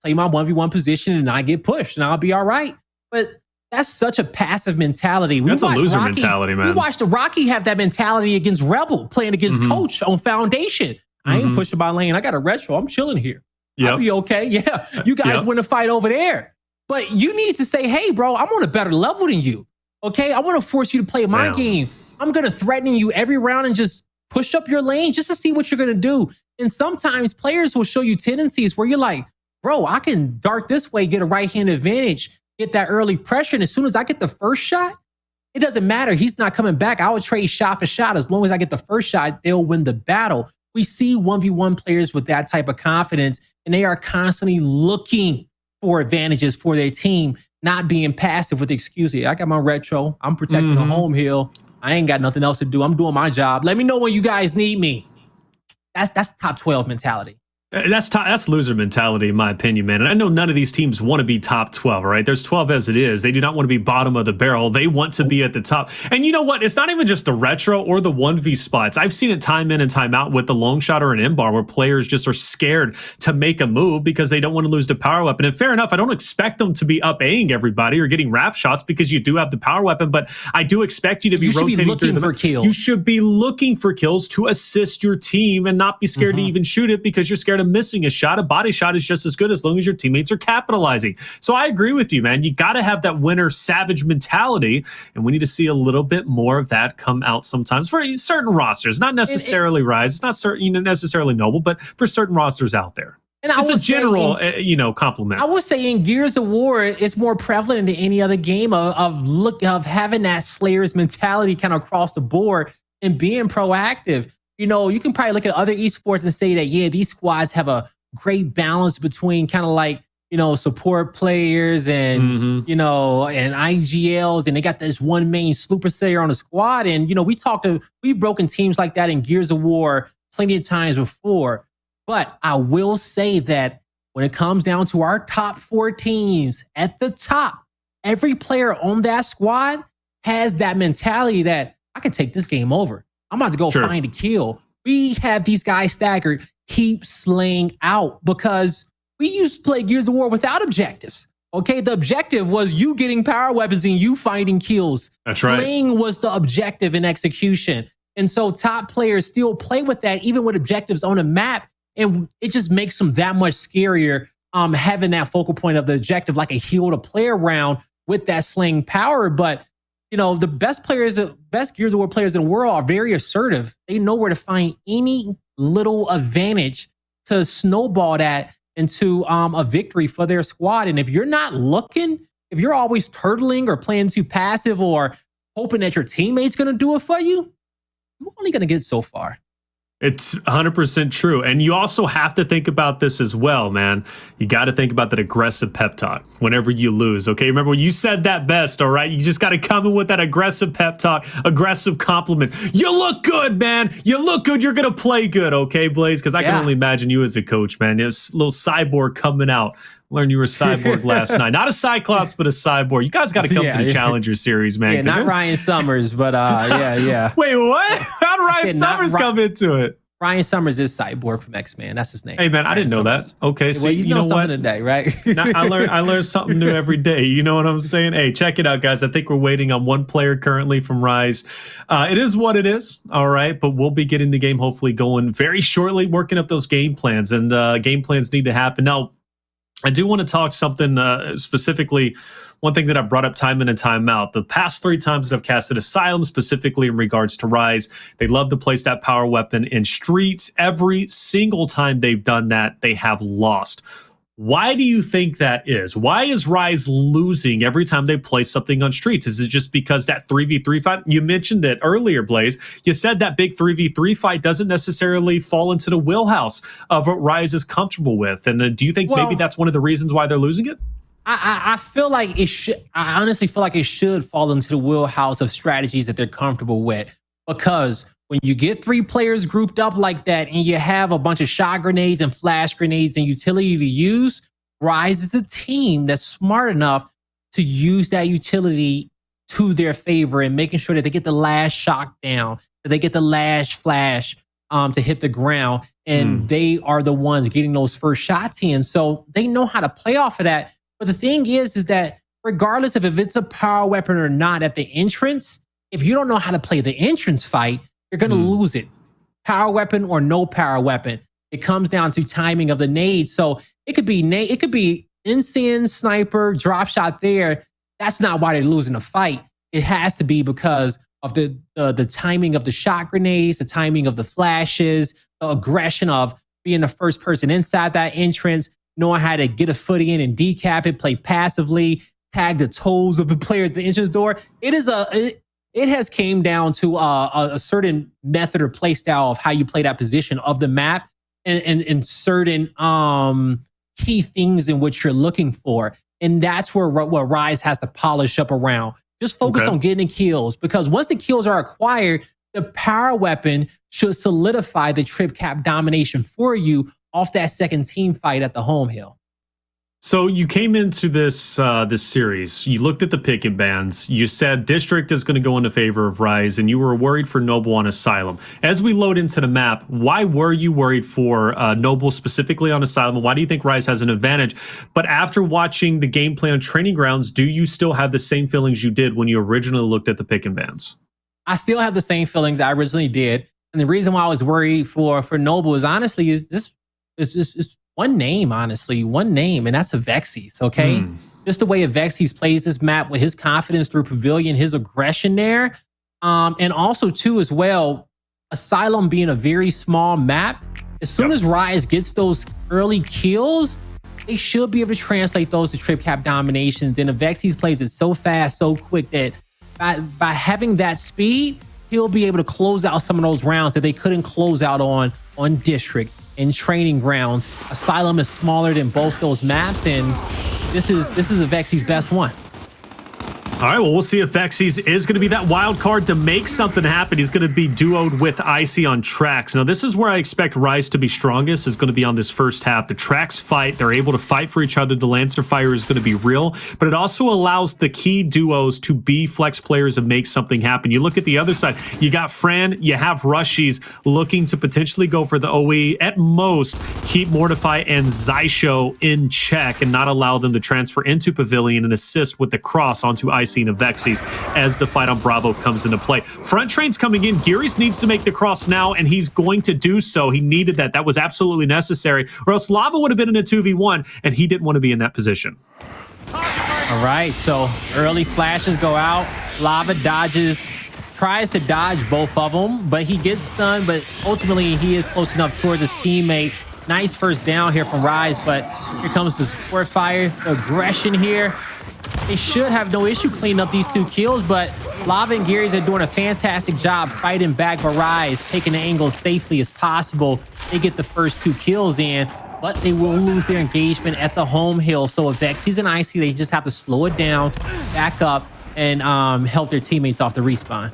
play my 1v1 position and not get pushed and I'll be all right. But that's such a passive mentality. That's a loser mentality, man. We watched Rocky have that mentality against Rebel, playing against Coach on Foundation. I ain't pushing my lane. I got a retro. I'm chilling here. I'll be okay. Yeah, you guys win a fight over there. But you need to say, hey, bro, I'm on a better level than you. Okay, I want to force you to play my game. I'm going to threaten you every round and just push up your lane just to see what you're going to do. And sometimes players will show you tendencies where you're like, bro, I can dart this way, get a right-hand advantage, get that early pressure. And as soon as I get the first shot, it doesn't matter. He's not coming back. I would trade shot for shot. As long as I get the first shot, they'll win the battle. We see 1v1 players with that type of confidence, and they are constantly looking for advantages for their team, not being passive with excuses. I got my retro. I'm protecting the home hill. I ain't got nothing else to do. I'm doing my job. Let me know when you guys need me. That's top 12 mentality. That's loser mentality, in my opinion, man. And I know none of these teams want to be top 12, right? There's 12 as it is. They do not want to be bottom of the barrel. They want to be at the top. And you know what? It's not even just the retro or the 1v spots. I've seen it time in and time out with the long shot or an M-bar where players just are scared to make a move because they don't want to lose the power weapon. And fair enough, I don't expect them to be up-Aing everybody or getting wrap shots because you do have the power weapon, but I do expect you to be rotating through the kills. You should be looking for kills to assist your team and not be scared to even shoot it because you're scared of missing a shot. A body shot is just as good as long as your teammates are capitalizing. So I agree with you, man. You got to have that winner savage mentality, and we need to see a little bit more of that come out sometimes for certain rosters. Not necessarily Rise. It's not necessarily Noble, but for certain rosters out there. And it's a general, compliment. I would say in Gears of War, it's more prevalent than any other game of having that Slayer's mentality kind of across the board and being proactive. You can probably look at other esports and say that, yeah, these squads have a great balance between kind of like, support players and, and IGLs, and they got this one main super sayer on the squad. And, we've broken teams like that in Gears of War plenty of times before. But I will say that when it comes down to our top 4 teams at the top, every player on that squad has that mentality that I can take this game over. I'm about to go find a kill. We have these guys staggered, keep slaying out, because we used to play Gears of War without objectives. Okay, the objective was you getting power weapons and you finding kills. That's right. Slaying was the objective in execution. And so top players still play with that, even with objectives on a map. And it just makes them that much scarier, having that focal point of the objective, like a heal to play around with that slaying power. But, the best Gears of War players in the world are very assertive. They know where to find any little advantage to snowball that into a victory for their squad. And if you're not looking, if you're always turtling or playing too passive or hoping that your teammate's going to do it for you, you're only going to get so far. It's 100% true. And you also have to think about this as well, man. You got to think about that aggressive pep talk whenever you lose, okay? Remember, you said that best, all right? You just got to come in with that aggressive pep talk, aggressive compliment. You look good, man. You look good. You're going to play good, okay, Blaze? Because I can only imagine you as a coach, man. There's a little cyborg coming out. Learned you were a cyborg last night. Not a Cyclops, but a cyborg. You guys got to come to the Challenger Series, man. Yeah, not Ryan Summers, but yeah. Wait, what? How'd Ryan Summers come into it? Ryan Summers is Cyborg from X-Men. That's his name. Hey, man, Ryan I didn't know Summers. that. Okay, so well, you know what? Today, right? I learn something new every day. You know what I'm saying? Hey, check it out, guys. I think we're waiting on one player currently from Rise. It is what it is, all right? But we'll be getting the game hopefully going very shortly, working up those game plans. And game plans need to happen. Now, I do want to talk something specifically, one thing that I've brought up time in and time out. The past 3 times that I've casted Asylum, specifically in regards to Rise, they love to place that power weapon in streets. Every single time they've done that, they have lost. Why do you think that is? Why is Rise losing every time they place something on streets? Is it just because that 3v3 fight? You mentioned it earlier, Blaze. You said that big 3v3 fight doesn't necessarily fall into the wheelhouse of what Rise is comfortable with. And do you think maybe that's one of the reasons why they're losing it? I feel like it should. I honestly feel like it should fall into the wheelhouse of strategies that they're comfortable with, because when you get 3 players grouped up like that and you have a bunch of shot grenades and flash grenades and utility to use, Rise is a team that's smart enough to use that utility to their favor and making sure that they get the last shot down, that they get the last flash to hit the ground, and they are the ones getting those first shots in. So they know how to play off of that. But the thing is that regardless of if it's a power weapon or not at the entrance, if you don't know how to play the entrance fight, you're going to lose it. Power weapon or no power weapon. It comes down to timing of the nade. So it could be Ensign, sniper, drop shot there. That's not why they're losing the fight. It has to be because of the timing of the shot grenades, the timing of the flashes, the aggression of being the first person inside that entrance, knowing how to get a foot in and decap it, play passively, tag the toes of the player at the entrance door. It has came down to a certain method or play style of how you play that position of the map and certain key things in which you're looking for. And that's where what Rise has to polish up around. Just focus on getting the kills, because once the kills are acquired, the power weapon should solidify the trip cap domination for you off that second team fight at the home hill. So you came into this this series, you looked at the pick and bans, you said District is going to go into favor of Rise, and you were worried for Noble on Asylum. As we load into the map, why were you worried for Noble specifically on Asylum, and why do you think Rise has an advantage? But after watching the gameplay on Training Grounds, do you still have the same feelings you did when you originally looked at the pick and bans? I still have the same feelings I originally did. And the reason why I was worried for Noble is honestly is one name, and that's Avexys, okay? Just the way Avexys plays this map with his confidence through Pavilion, his aggression there. And also, too, as well, Asylum being a very small map, As soon as Rushiez gets those early kills, they should be able to translate those to trip cap dominations. And Avexys plays it so fast, so quick that by having that speed, he'll be able to close out some of those rounds that they couldn't close out on District and Training Grounds. Asylum is smaller than both those maps, and this is Avexys' best one. All right, well, we'll see if Avexys is going to be that wild card to make something happen. He's going to be duoed with Icy on tracks. Now, this is where I expect Rise to be strongest, is going to be on this first half. The tracks fight. They're able to fight for each other. The Lancer fire is going to be real, but it also allows the key duos to be flex players and make something happen. You look at the other side. You got Fran. You have Rushiez looking to potentially go for the OE. At most, keep Mortify and Xysho in check and not allow them to transfer into Pavilion and assist with the cross onto Icy and Avexys as the fight on Bravo comes into play. Front train's coming in. Gearries needs to make the cross now, and he's going to do so. He needed that. That was absolutely necessary, or else Lava would have been in a 2v1, and he didn't want to be in that position. All right, so early flashes go out. Lava tries to dodge both of them, but he gets stunned, but ultimately he is close enough towards his teammate. Nice first down here from Rise, but here comes the support fire, the aggression here. They should have no issue cleaning up these 2 kills, but Lava and Gearries are doing a fantastic job fighting back Rise, taking the angle as safely as possible. They get the first 2 kills in, but they will lose their engagement at the home hill. So Avexys and Icy, they just have to slow it down, back up, and help their teammates off the respawn.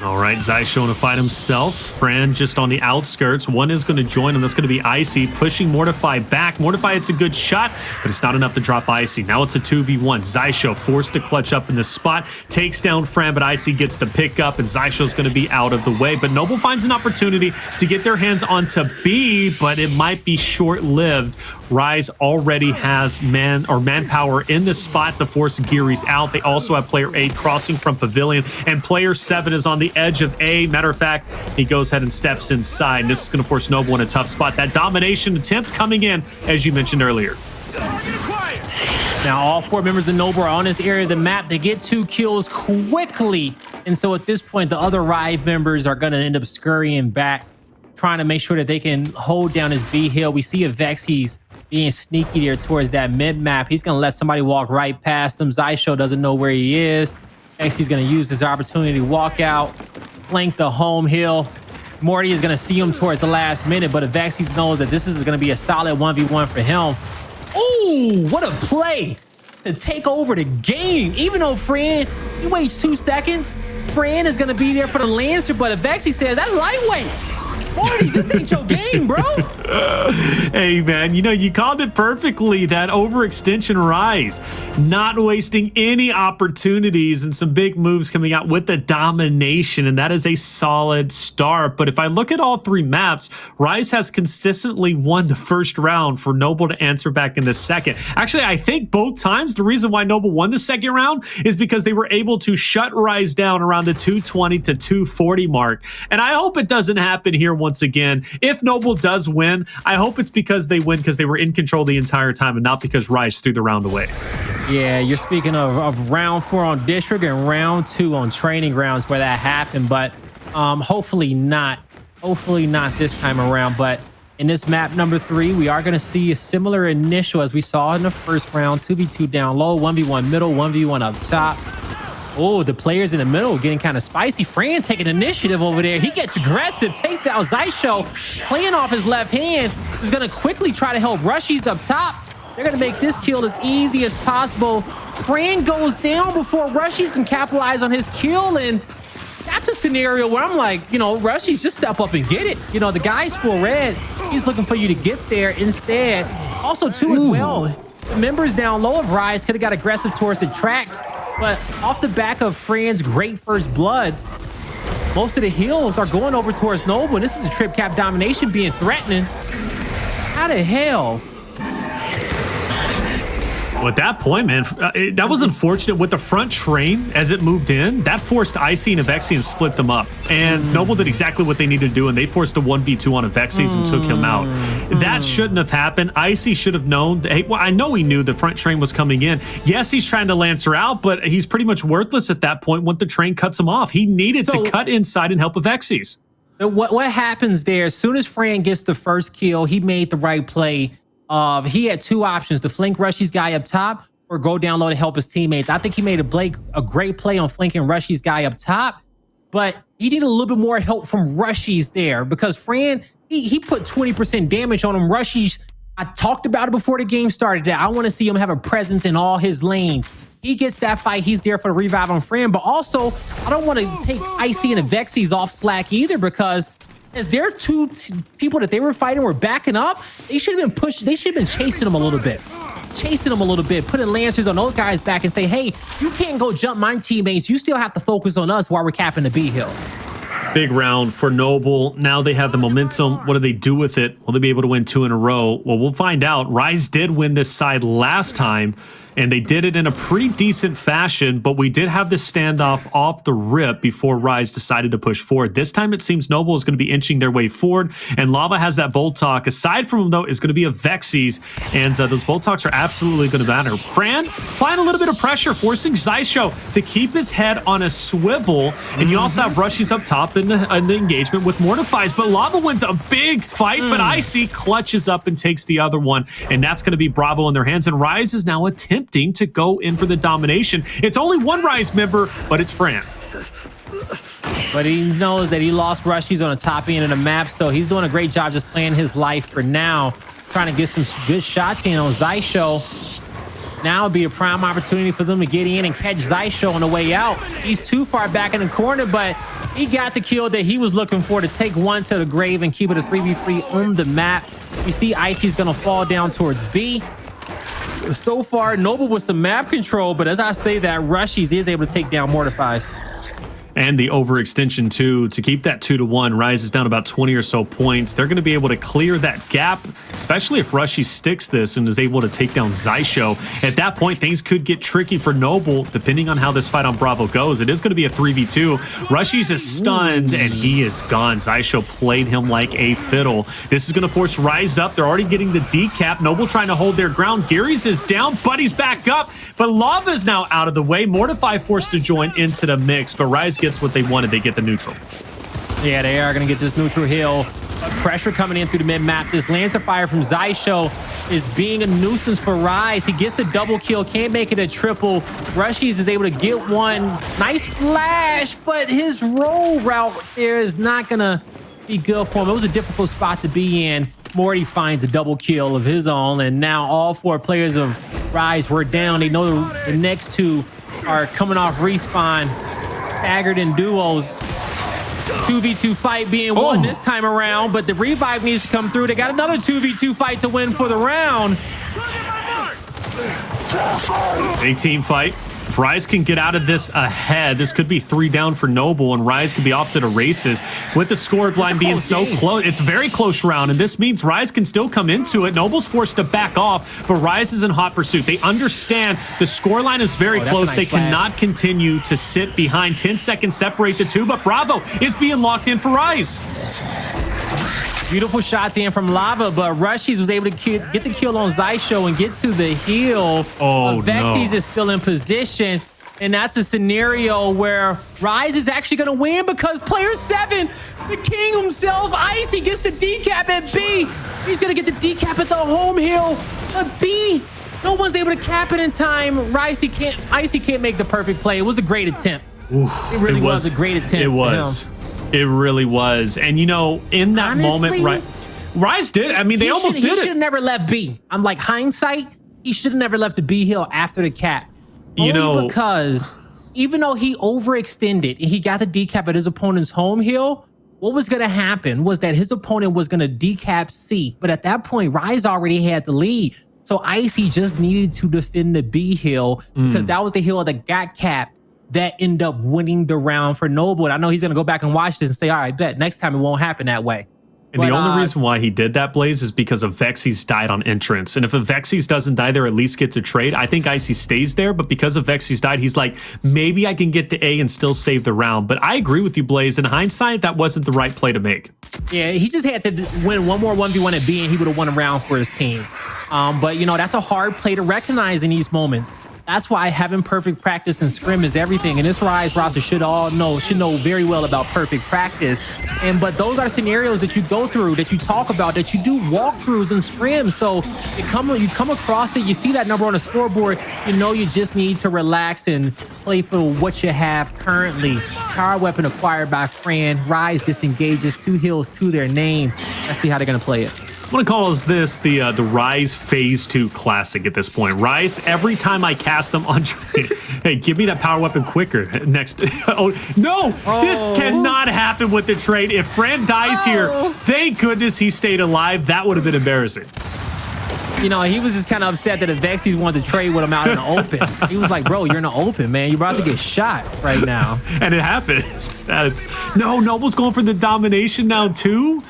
All right, Xysho to fight himself. Fran just on the outskirts. One is going to join him. That's going to be Icy, pushing Mortify back. Mortify, it's a good shot, but it's not enough to drop Icy. Now it's a 2v1. Xysho forced to clutch up in the spot, takes down Fran, but Icy gets the pick up, and Xysho's going to be out of the way. But Noble finds an opportunity to get their hands onto B, but it might be short-lived. Rise already has manpower in the spot to force Gearries out. They also have player 8 crossing from Pavilion, and player 7 is on the edge of A. Matter of fact, he goes ahead and steps inside. This is going to force Noble in a tough spot. That domination attempt coming in, as you mentioned earlier. Now all 4 members of Noble are on this area of the map. They get 2 kills quickly, and so at this point, the other Rive members are going to end up scurrying back, trying to make sure that they can hold down his B hill. We see Avexys being sneaky there towards that mid map. He's going to let somebody walk right past him. Xysho doesn't know where he is. He's going to use his opportunity to walk out, flank the home hill. Morty is going to see him towards the last minute, but Avexys knows that this is going to be a solid 1v1 for him. Ooh, what a play to take over the game. Even though Fran, he waits 2 seconds, Fran is going to be there for the Lancer, but Avexys says, that's lightweight. Mortys, this ain't your game, bro. Hey, man, you know, you called it perfectly. That overextension Rise, not wasting any opportunities, and some big moves coming out with the domination, and that is a solid start. But if I look at all 3 maps, Rise has consistently won the first round for Noble to answer back in the second. Actually, I think both times the reason why Noble won the second round is because they were able to shut Rise down around the 220 to 240 mark. And I hope it doesn't happen here once again. If Noble does win, I hope it's because they win because they were in control the entire time and not because Rise threw the round away. Yeah, you're speaking of round 4 on District and round 2 on Training Grounds where that happened, but hopefully not this time around. But in this map number 3, we are going to see a similar initial as we saw in the first round. 2v2 down low, 1v1 middle, 1v1 up top. Oh, the players in the middle getting kind of spicy. Fran taking initiative over there. He gets aggressive, takes out Xysho, playing off his left hand. He's going to quickly try to help Rushiez up top. They're going to make this kill as easy as possible. Fran goes down before Rushiez can capitalize on his kill, and that's a scenario where I'm like, you know, Rushiez, just step up and get it. You know, the guy's full red. He's looking for you to get there instead. Also, too, as well, the members down low of Rise could have got aggressive towards the tracks, but off the back of Fran's great first blood, most of the heals are going over towards Noble, and this is a trip cap domination being threatening. How the hell? Well, at that point, man, that was unfortunate with the front train as it moved in. That forced Icy and Avexys and split them up. And Noble did exactly what they needed to do, and they forced a 1v2 on Avexys and took him out. That shouldn't have happened. Icy should have known. Hey, well, I know he knew the front train was coming in. Yes, he's trying to Lancer out, but he's pretty much worthless at that point when the train cuts him off. He needed to cut inside and help Avexys. What happens there? As soon as Fran gets the first kill, he made the right play. He had two options: to flank Rushiez guy up top or go down low to help his teammates. I think he made a great play on flanking Rushiez guy up top, but he needed a little bit more help from Rushiez there because Fran he put 20% damage on him. Rushiez, I talked about it before the game started, that I want to see him have a presence in all his lanes. He gets that fight. He's there for the revive on Fran, but also I don't want to take Icy and Avexys off slack either, because as their two people that they were fighting were backing up, they should have been pushing. They should have been chasing them a little bit, putting lancers on those guys back and say, hey, you can't go jump my teammates. You still have to focus on us while we're capping the B hill. Big round for Noble. Now they have the momentum. What do they do with it? Will they be able to win 2 in a row? Well, we'll find out. Rise did win this side last time, and they did it in a pretty decent fashion, but we did have this standoff off the rip before Rise decided to push forward. This time it seems Noble is going to be inching their way forward, and Lava has that Bolt Talk. Aside from him, though, is going to be Avexys, and those Bolt Talks are absolutely going to matter. Fran applying a little bit of pressure, forcing Xysho to keep his head on a swivel, and you also have Rushiez up top in the engagement with Mortifys, but Lava wins a big fight, but Icy clutches up and takes the other one, and that's going to be Bravo in their hands, and Rise is now attempting to go in for the domination. It's only one Rise member, but it's Fran. But he knows that he lost Rushiez on the top end of the map, so he's doing a great job just playing his life for now, trying to get some good shots in on Xysho. Now would be a prime opportunity for them to get in and catch Xysho on the way out. He's too far back in the corner, but he got the kill that he was looking for to take one to the grave and keep it a 3v3 on the map. You see Icy's gonna fall down towards B. So far, Noble with some map control, but as I say that, Rushiez is able to take down Mortifys. And the overextension too, to keep that 2-1. Rise is down about 20 or so points. They're going to be able to clear that gap, especially if Rushiez sticks this and is able to take down Xysho. At that point, things could get tricky for Noble, depending on how this fight on Bravo goes. It is going to be a 3v2. Rushiez is stunned, and he is gone. Xysho played him like a fiddle. This is going to force Rise up. They're already getting the decap. Noble trying to hold their ground. Gearries is down, Buddy's back up, but Lava is now out of the way. Mortify forced to join into the mix, but Rise gets what they wanted. They get the neutral. Yeah, they are going to get this neutral hill. Pressure coming in through the mid-map. This Lancer Fire from Xysho is being a nuisance for Rise. He gets the double kill, can't make it a triple. Rushiez is able to get one. Nice flash, but his roll route there is not going to be good for him. It was a difficult spot to be in. Morty finds a double kill of his own, and now all 4 players of Rise were down. They know the next 2 are coming off respawn. Staggered in duos. 2v2 fight being won this time around, but the revive needs to come through. They got another 2v2 fight to win for the round. Big team fight. If Rise can get out of this ahead, this could be 3 down for Noble, and Rise could be off to the races. With the score line being so close, it's a very close round, and this means Rise can still come into it. Noble's forced to back off, but Rise is in hot pursuit. They understand the score line is very close. They cannot continue to sit behind. 10 seconds separate the two, but Bravo is being locked in for Rise. Beautiful shots in from Lava, but Rushiez was able to get the kill on Xysho and get to the heal. Avexys is still in position, and that's a scenario where Rise is actually going to win because player 7, the king himself, Icy, gets the decap at B. He's going to get the decap at the home hill. But B, no one's able to cap it in time. Icy can't make the perfect play. It was a great attempt. Oof, it really was a great attempt. It was. It really was. And, you know, in that moment, Rise did. I mean, they almost did it. He should have never left B. I'm like, hindsight, he should have never left the B hill after the cap. Only because even though he overextended and he got the decap at his opponent's home hill, what was going to happen was that his opponent was going to decap C. But at that point, Rise already had the lead. So Icy just needed to defend the B hill because that was the hill that got capped. That end up winning the round for Noble. And I know he's going to go back and watch this and say, all right, bet next time it won't happen that way. And the only reason why he did that, Blaze, is because Avexys died on entrance. And if Avexys doesn't die there, at least get to trade. I think Icy stays there, but because Avexys died, he's like, maybe I can get to A and still save the round. But I agree with you, Blaze. In hindsight, that wasn't the right play to make. Yeah, he just had to win one more 1v1 at B and he would have won a round for his team. But, you know, that's a hard play to recognize in these moments. That's why having perfect practice and scrim is everything. And this Rise roster should know very well about perfect practice. But those are scenarios that you go through, that you talk about, that you do walkthroughs and scrims. So you come across it, you see that number on the scoreboard, you know you just need to relax and play for what you have currently. Power weapon acquired by Fran. Rise disengages, 2 heals to their name. Let's see how they're gonna play it. I'm gonna call this the Rise Phase 2 Classic at this point. Rise, every time I cast them on trade, hey, give me that power weapon quicker. Next. Oh, no! Oh. This cannot happen with the trade. If Fran dies here, thank goodness he stayed alive. That would have been embarrassing. You know, he was just kind of upset that Avexys wanted to trade with him out in the open. He was like, bro, you're in the open, man. You're about to get shot right now. And it happens. No, Noble's going for the domination now, too.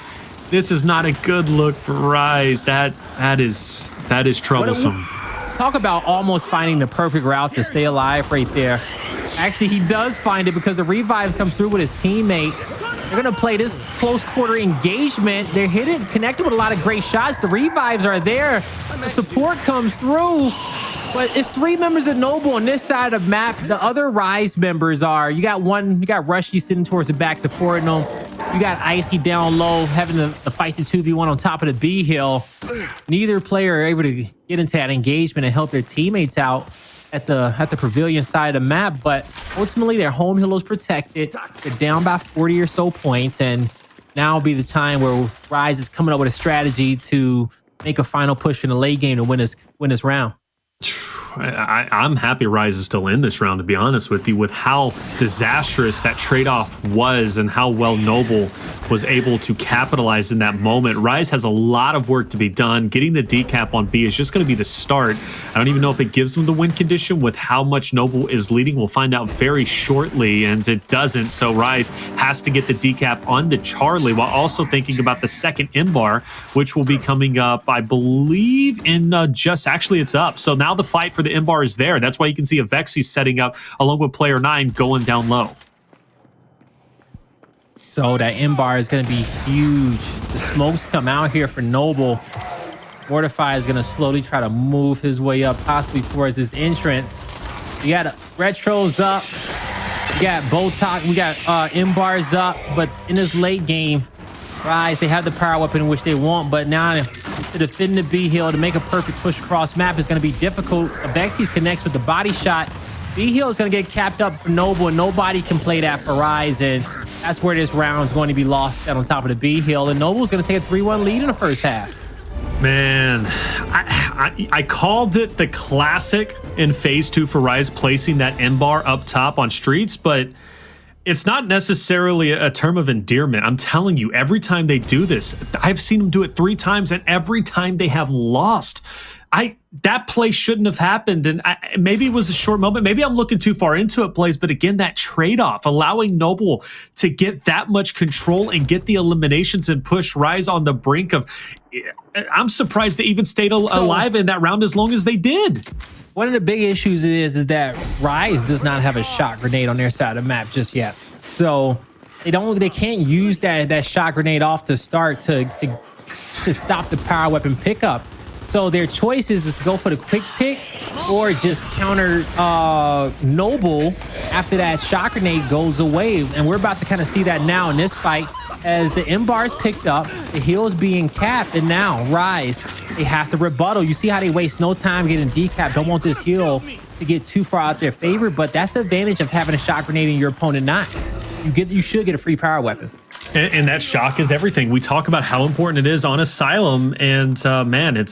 This is not a good look for Rise. That is troublesome. Talk about almost finding the perfect route to stay alive right there. Actually, he does find it because the revive comes through with his teammate. They're going to play this close quarter engagement. They're hitting, connected with a lot of great shots. The revives are there. The support comes through. But it's 3 members of Noble on this side of the map. The other Rise members are, you got Rushiez sitting towards the back supporting them. You got Icy down low, having to fight the 2v1 on top of the B hill. Neither player are able to get into that engagement and help their teammates out at the pavilion side of the map. But ultimately, their home hill is protected. They're down by 40 or so points. And now will be the time where Rise is coming up with a strategy to make a final push in the late game to win this round. I'm happy Rise is still in this round, to be honest with you, with how disastrous that trade-off was and how well Noble was able to capitalize in that moment. Rise has a lot of work to be done. Getting the decap on B is just going to be the start. I don't even know if it gives them the win condition with how much Noble is leading. We'll find out very shortly, and it doesn't. So Rise has to get the decap on the Charlie while also thinking about the second M-bar, which will be coming up, I believe, in actually it's up. So now the fight for the M-bar is there. That's why you can see Avexys setting up along with player 9 going down low. So that M-bar is going to be huge. The smokes come out here for Noble. Mortifys is going to slowly try to move his way up, possibly towards his entrance. We got retros up. We got Botox. We got M-bars up. But in this late game, Rise, they have the power weapon, which they want. But now to defend the B hill, to make a perfect push across map is going to be difficult. Avexys connects with the body shot. B hill is going to get capped up for Noble, and nobody can play that for Rise. And that's where this round is going to be lost down on top of the B hill. And Noble's going to take a 3-1 lead in the first half. Man, I called it the classic in phase 2 for Rise, placing that M-bar up top on streets, but it's not necessarily a term of endearment. I'm telling you, every time they do this, I've seen them do it 3 times, and every time they have lost. That play shouldn't have happened, and maybe it was a short moment. Maybe I'm looking too far into it, Blaze, but again, that trade-off, allowing Noble to get that much control and get the eliminations and push Rise on the brink of... I'm surprised they even stayed alive in that round as long as they did. One of the big issues is that Rise does not have a shot grenade on their side of the map just yet. So they can't use that shot grenade off the start to stop the power weapon pickup. So their choice is to go for the quick pick or just counter Noble after that shot grenade goes away. And we're about to kind of see that now in this fight as the M-bar is picked up, the heal is being capped, and now Rise, they have to rebuttal. You see how they waste no time getting decapped. Don't want this heal to get too far out their favor, but that's the advantage of having a shot grenade and your opponent not. You should get a free power weapon. And that shock is everything. We talk about how important it is on Asylum, and man,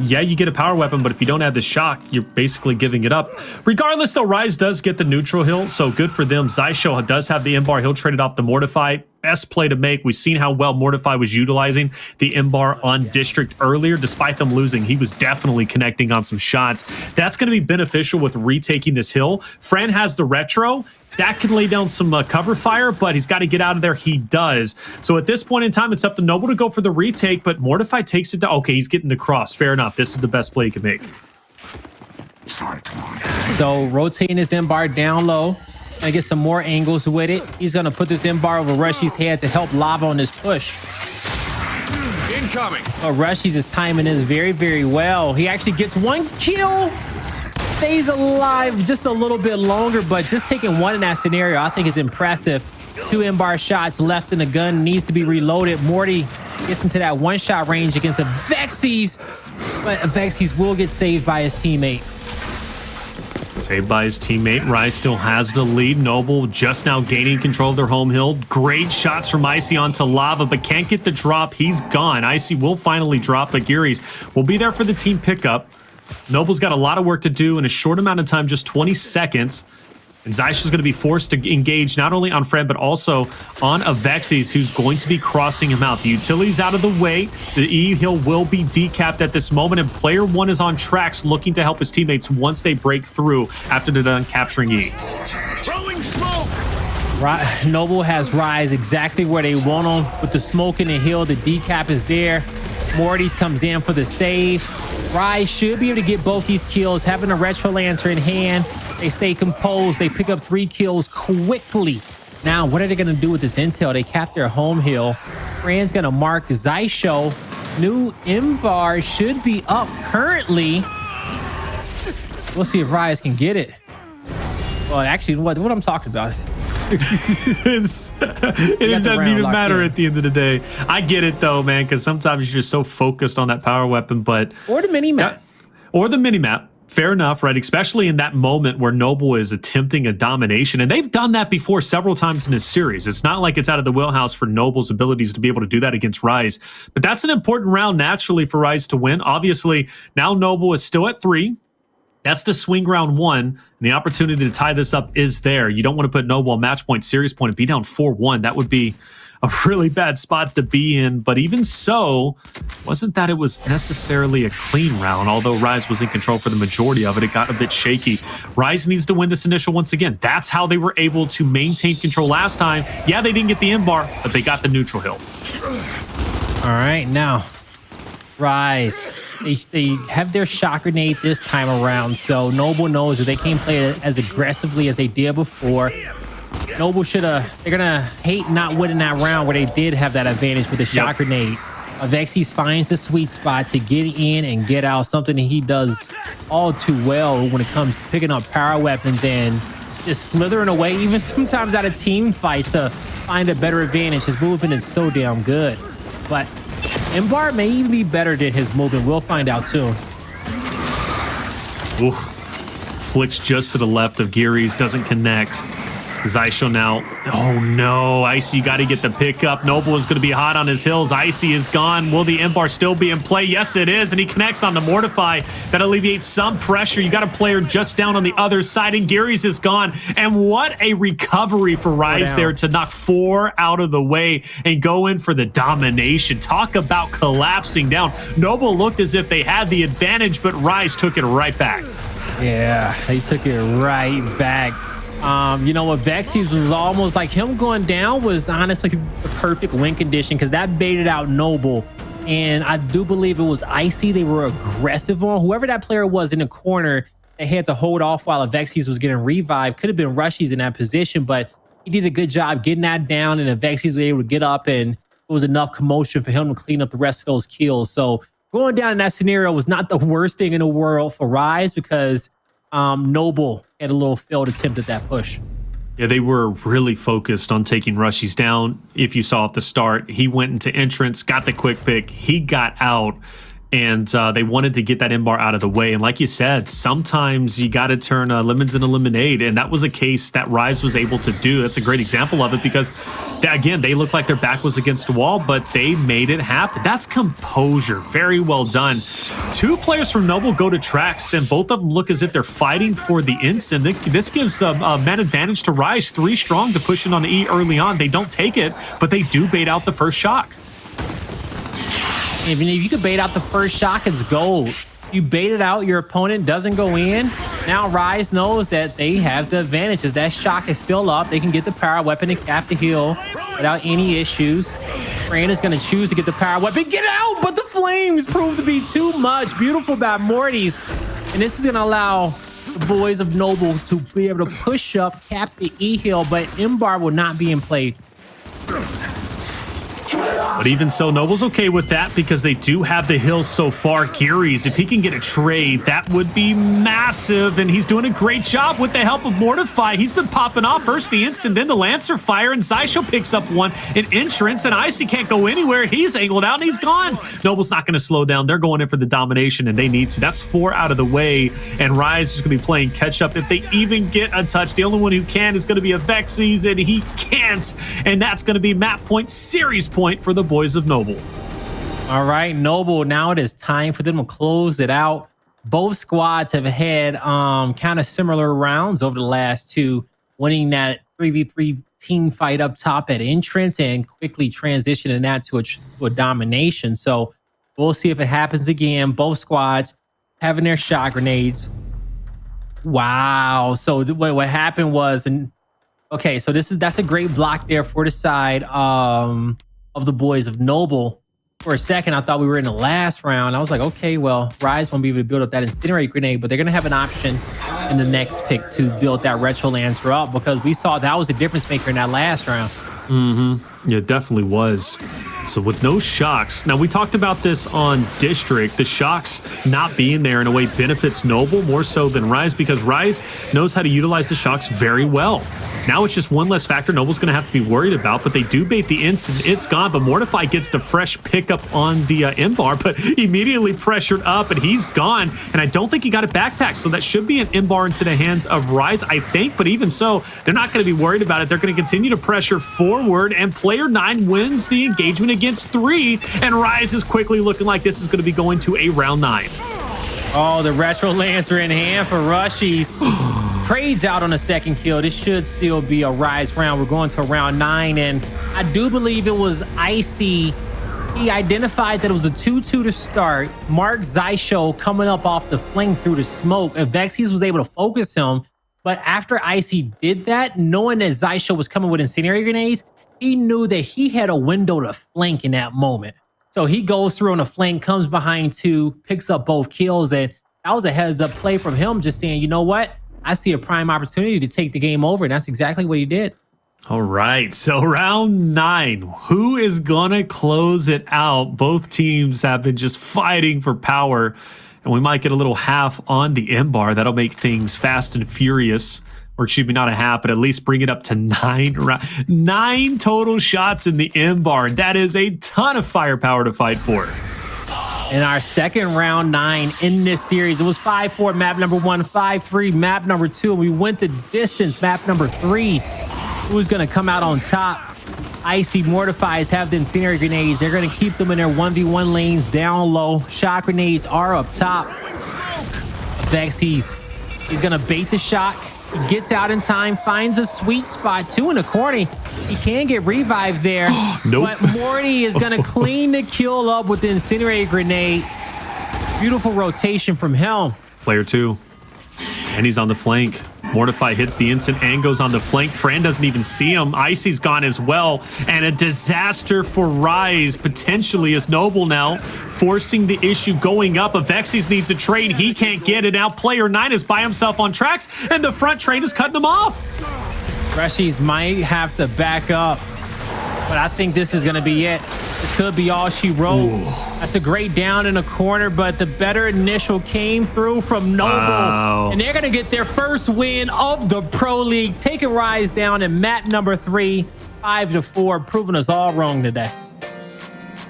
yeah, you get a power weapon, but if you don't have the shock, you're basically giving it up. Regardless, though, Rise does get the neutral hill, so good for them. Xysho does have the M-bar. He'll trade it off the Mortify. Best play to make. We've seen how well Mortify was utilizing the M-bar on District earlier. Despite them losing, he was definitely connecting on some shots. That's going to be beneficial with retaking this hill. Fran has the retro. That can lay down some cover fire, but he's got to get out of there. He does. So at this point in time, it's up to Noble to go for the retake, but Mortify takes it down. Okay, he's getting the cross. Fair enough. This is the best play he can make. So rotating his M-bar down low and get some more angles with it. He's going to put this M-bar over Rushiez's head to help Lava on this push. Incoming. Rushiez is timing this very, very well. He actually gets 1 kill. stays alive just a little bit longer, but just taking one in that scenario, I think is impressive. 2 M-bar shots left in the gun, needs to be reloaded. Morty gets into that one-shot range against Avexys, but Avexys will get saved by his teammate. Saved by his teammate. Ryze still has the lead. Noble just now gaining control of their home hill. Great shots from Icy onto Lava, but can't get the drop. He's gone. Icy will finally drop, but Gearries will be there for the team pickup. Noble's got a lot of work to do in a short amount of time, just 20 seconds. And Xysho is going to be forced to engage not only on Fred, but also on Avexys, who's going to be crossing him out. The utility's out of the way. The E hill will be decapped at this moment, and player 1 is on tracks looking to help his teammates once they break through after they're done capturing E. Throwing smoke. Noble has Ryze exactly where they want him with the smoke in the hill. The decap is there. Mortys comes in for the save. Ryze should be able to get both these kills, having a Retro Lancer in hand. They stay composed. They pick up 3 kills quickly. Now, what are they going to do with this intel? They cap their home hill. Fran's going to mark Xysho. New M-bar should be up currently. We'll see if Ryze can get it. Well, actually, what I'm talking about. It doesn't even matter at the end of the day. I get it though, man, because sometimes you're just so focused on that power weapon, but or the mini map. Or the mini map. Fair enough, right? Especially in that moment where Noble is attempting a domination. And they've done that before several times in this series. It's not like it's out of the wheelhouse for Noble's abilities to be able to do that against Ryze. But that's an important round naturally for Ryze to win. Obviously, now Noble is still at 3. That's the swing round 1, and the opportunity to tie this up is there. You don't want to put Noble on match point, series point, and be down 4-1. That would be a really bad spot to be in. But even so, wasn't that it was necessarily a clean round. Although Ryze was in control for the majority of it, it got a bit shaky. Ryze needs to win this initial once again. That's how they were able to maintain control last time. Yeah, they didn't get the M-bar, but they got the neutral hill. All right, now, Ryze. They have their shock grenade this time around, so Noble knows that they can't play it as aggressively as they did before. Noble they're gonna hate not winning that round where they did have that advantage with the shock grenade. Avexys finds the sweet spot to get in and get out, something that he does all too well when it comes to picking up power weapons and just slithering away, even sometimes out of team fights to find a better advantage. His movement is so damn good, but M-bar may even be better than his movement. We'll find out soon. Oof. Flicks just to the left of Gearries, doesn't connect. Xysho now. Oh no, Icy got to get the pickup. Noble is going to be hot on his heels. Icy is gone. Will the M-bar still be in play? Yes, it is. And he connects on the Mortify. That alleviates some pressure. You got a player just down on the other side, and Gearries is gone. And what a recovery for Ryze there to knock 4 out of the way and go in for the domination. Talk about collapsing down. Noble looked as if they had the advantage, but Ryze took it right back. Yeah, they took it right back. You know what, Avexys was almost like him going down was honestly the perfect win condition because that baited out Noble. And I do believe it was Icy they were aggressive on. Whoever that player was in the corner, they had to hold off while Avexys was getting revived. Could have been Rushiez in that position, but he did a good job getting that down, and Avexys was able to get up, and it was enough commotion for him to clean up the rest of those kills. So going down in that scenario was not the worst thing in the world for Ryze because Noble had a little failed attempt at that push. Yeah, they were really focused on taking Rushiez down. If you saw at the start, he went into entrance, got the quick pick, he got out, and they wanted to get that M-bar out of the way. And like you said, sometimes you got to turn lemons into lemonade, and that was a case that Ryze was able to do. That's a great example of it because, again, they looked like their back was against the wall, but they made it happen. That's composure. Very well done. 2 players from Noble go to tracks, and both of them look as if they're fighting for the instant. This gives a man advantage to Ryze. 3 strong to push it on the E early on. They don't take it, but they do bait out the first shock. Even if you could bait out the first shock, it's gold. You bait it out, your opponent doesn't go in. Now Ryze knows that they have the advantage. As that shock is still up, they can get the power weapon and cap the heal without any issues. Fran is going to choose to get the power weapon. Get out! But the flames prove to be too much. Beautiful by Mortys. And this is going to allow the boys of Noble to be able to push up, cap the E heal, but M-bar will not be in play. But even so, Noble's okay with that because they do have the hill so far. Gearries, if he can get a trade, that would be massive. And he's doing a great job with the help of Mortify. He's been popping off first the instant, then the Lancer fire, and Xysho picks up one in entrance, and Icy can't go anywhere. He's angled out and he's gone. Noble's not going to slow down. They're going in for the domination, and they need to. That's 4 out of the way, and Rise is going to be playing catch up if they even get a touch. The only one who can is going to be Avexys, and he can't. And that's going to be map point, series point for the boys of Noble. All right, Noble, now it is time for them to close it out. Both squads have had kind of similar rounds over the last 2, winning that 3v3 team fight up top at entrance and quickly transitioning that to a domination. So we'll see if it happens again. Both squads having their shot grenades. Wow. So what happened was, okay, so that's a great block there for the side of the boys of Noble. For a second, I thought we were in the last round. I was like, okay, well, Rise won't be able to build up that incinerate grenade, but they're going to have an option in the next pick to build that retro lancer up, because we saw that was a difference maker in that last round. Yeah, it definitely was. So with no shocks, now we talked about this on District, the shocks not being there in a way benefits Noble more so than Rise, because Rise knows how to utilize the shocks very well. Now it's just one less factor Noble's going to have to be worried about, but they do bait the instant. It's gone, but Mortify gets the fresh pickup on the M-bar, but immediately pressured up, and he's gone, and I don't think he got a backpack, so that should be an M-bar into the hands of Rise, I think, but even so, they're not going to be worried about it. They're going to continue to pressure forward, and player 9 wins the engagement against 3, and Rise is quickly looking like this is going to be going to a round 9. Oh, the retro lancer in hand for Rushiez. Trades out on a second kill. This should still be a Rise round. We're going to round 9, and I do believe it was Icy. He identified that it was a 2-2 to start. Mark Xysho coming up off the flank through the smoke. Avexys was able to focus him, but after Icy did that, knowing that Xysho was coming with incendiary grenades, he knew that he had a window to flank in that moment. So he goes through on a flank, comes behind 2, picks up both kills, and that was a heads-up play from him, just saying, you know what? I see a prime opportunity to take the game over, and that's exactly what he did. All right, so round 9. Who is going to close it out? Both teams have been just fighting for power, and we might get a little half on the M-bar. That'll make things fast and furious. Or excuse me, not a half, but at least bring it up to 9. 9 total shots in the M-bar. That is a ton of firepower to fight for. In our second round 9 in this series, it was 5-4 map number 1, 5-3 map number 2. We went the distance, map number 3. Who's going to come out on top? Icy Mortifys have the incendiary grenades. They're going to keep them in their 1v1 lanes down low. Shot grenades are up top. Avexys, he's going to bait the shock. He gets out in time, finds a sweet spot, 2 in the corner. He can get revived there. Nope. But Morty is going to clean the kill up with the incendiary grenade. Beautiful rotation from him. Player 2. And he's on the flank. Mortify hits the instant and goes on the flank. Fran doesn't even see him. Icy's gone as well. And a disaster for Rise, potentially, as Noble now forcing the issue going up. Avexys needs a trade. He can't get it out. Player 9 is by himself on tracks, and the front train is cutting him off. Rushiez might have to back up, but I think this is going to be it. This could be all she wrote. Ooh. That's a great down in the corner, but the better initial came through from Noble. Wow. And they're going to get their first win of the Pro League, taking Rise down in map number 3, 5-4, proving us all wrong today.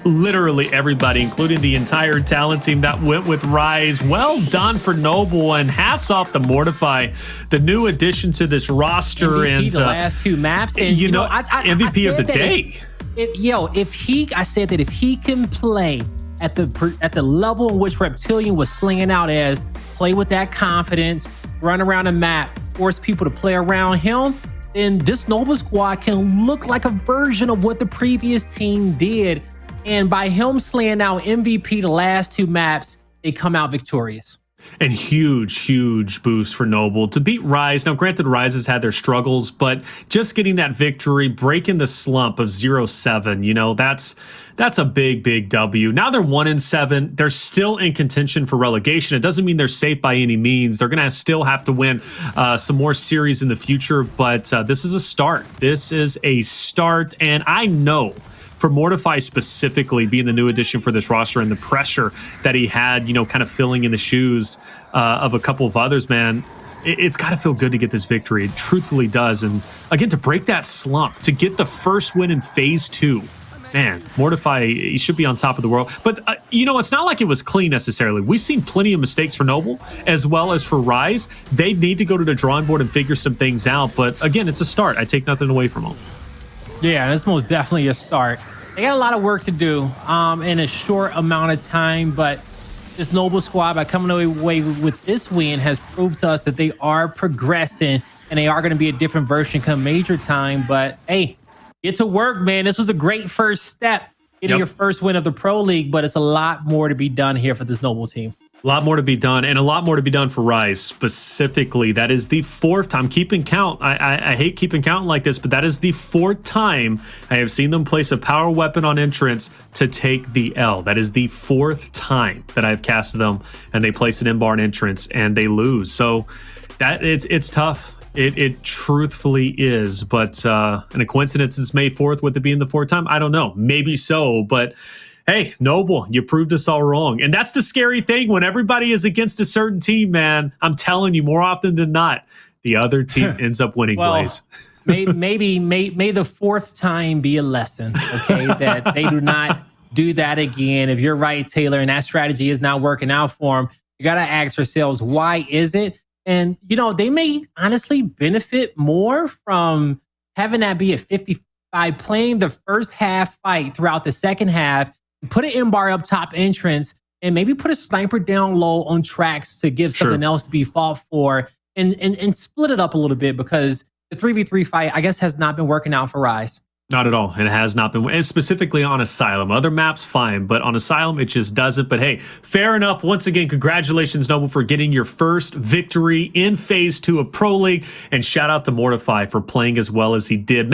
Literally everybody, including the entire talent team that went with Rise. Well done for Noble, and hats off to Mortify, the new addition to this roster. MVP and the last 2 maps. And you know, MVP of the day. I said that if he can play at the level in which Reptilian was slinging out, as play with that confidence, run around the map, force people to play around him, then this Noble squad can look like a version of what the previous team did. And by him slaying out MVP the last 2 maps, they come out victorious. And huge boost for Noble to beat Rise. Now, granted, Rise has had their struggles, but just getting that victory, breaking the slump of 0-7, you know, that's a big W. Now they're 1-7. They're still in contention for relegation. It doesn't mean they're safe by any means. They're going to still have to win some more series in the future, but this is a start. This is a start, and I know for Mortify specifically being the new addition for this roster and the pressure that he had, you know, kind of filling in the shoes of a couple of others, man, it's got to feel good to get this victory. It truthfully does. And again, to break that slump, to get the first win in phase 2, man, Mortify, he should be on top of the world. But, you know, it's not like it was clean necessarily. We've seen plenty of mistakes for Noble as well as for Rise. They need to go to the drawing board and figure some things out. But again, it's a start. I take nothing away from them. Yeah, it's most definitely a start. They got a lot of work to do in a short amount of time, but this Noble squad, by coming away with this win, has proved to us that they are progressing and they are going to be a different version come major time. But hey, get to work, man. This was a great first step, getting your first win of the Pro League, but it's a lot more to be done here for this Noble team. A lot more to be done, and a lot more to be done for Rise specifically. That is the 4th time. Keeping count. I hate keeping count like this, but that is the 4th time I have seen them place a power weapon on entrance to take the L. That is the 4th time that I've casted them, and they place an in-bar on entrance, and they lose. So that it's tough. It truthfully is, but and a coincidence is May 4th with it being the 4th time? I don't know. Maybe so, but hey, Noble, you proved us all wrong. And that's the scary thing. When everybody is against a certain team, man, I'm telling you, more often than not, the other team ends up winning, Blaze. may the 4th time be a lesson, okay? That they do not do that again. If you're right, Taylor, and that strategy is not working out for them, you got to ask yourselves, why is it? And, you know, they may honestly benefit more from having that be a 55, playing the first half fight throughout the second half, put an in-bar up top entrance, and maybe put a sniper down low on tracks to give something else to be fought for, and split it up a little bit, because the 3v3 fight, I guess, has not been working out for Rise. Not at all. It has not been, and specifically on Asylum. Other maps, fine, but on Asylum, it just doesn't. But hey, fair enough. Once again, congratulations, Noble, for getting your first victory in phase 2 of Pro League, and shout out to Mortify for playing as well as he did.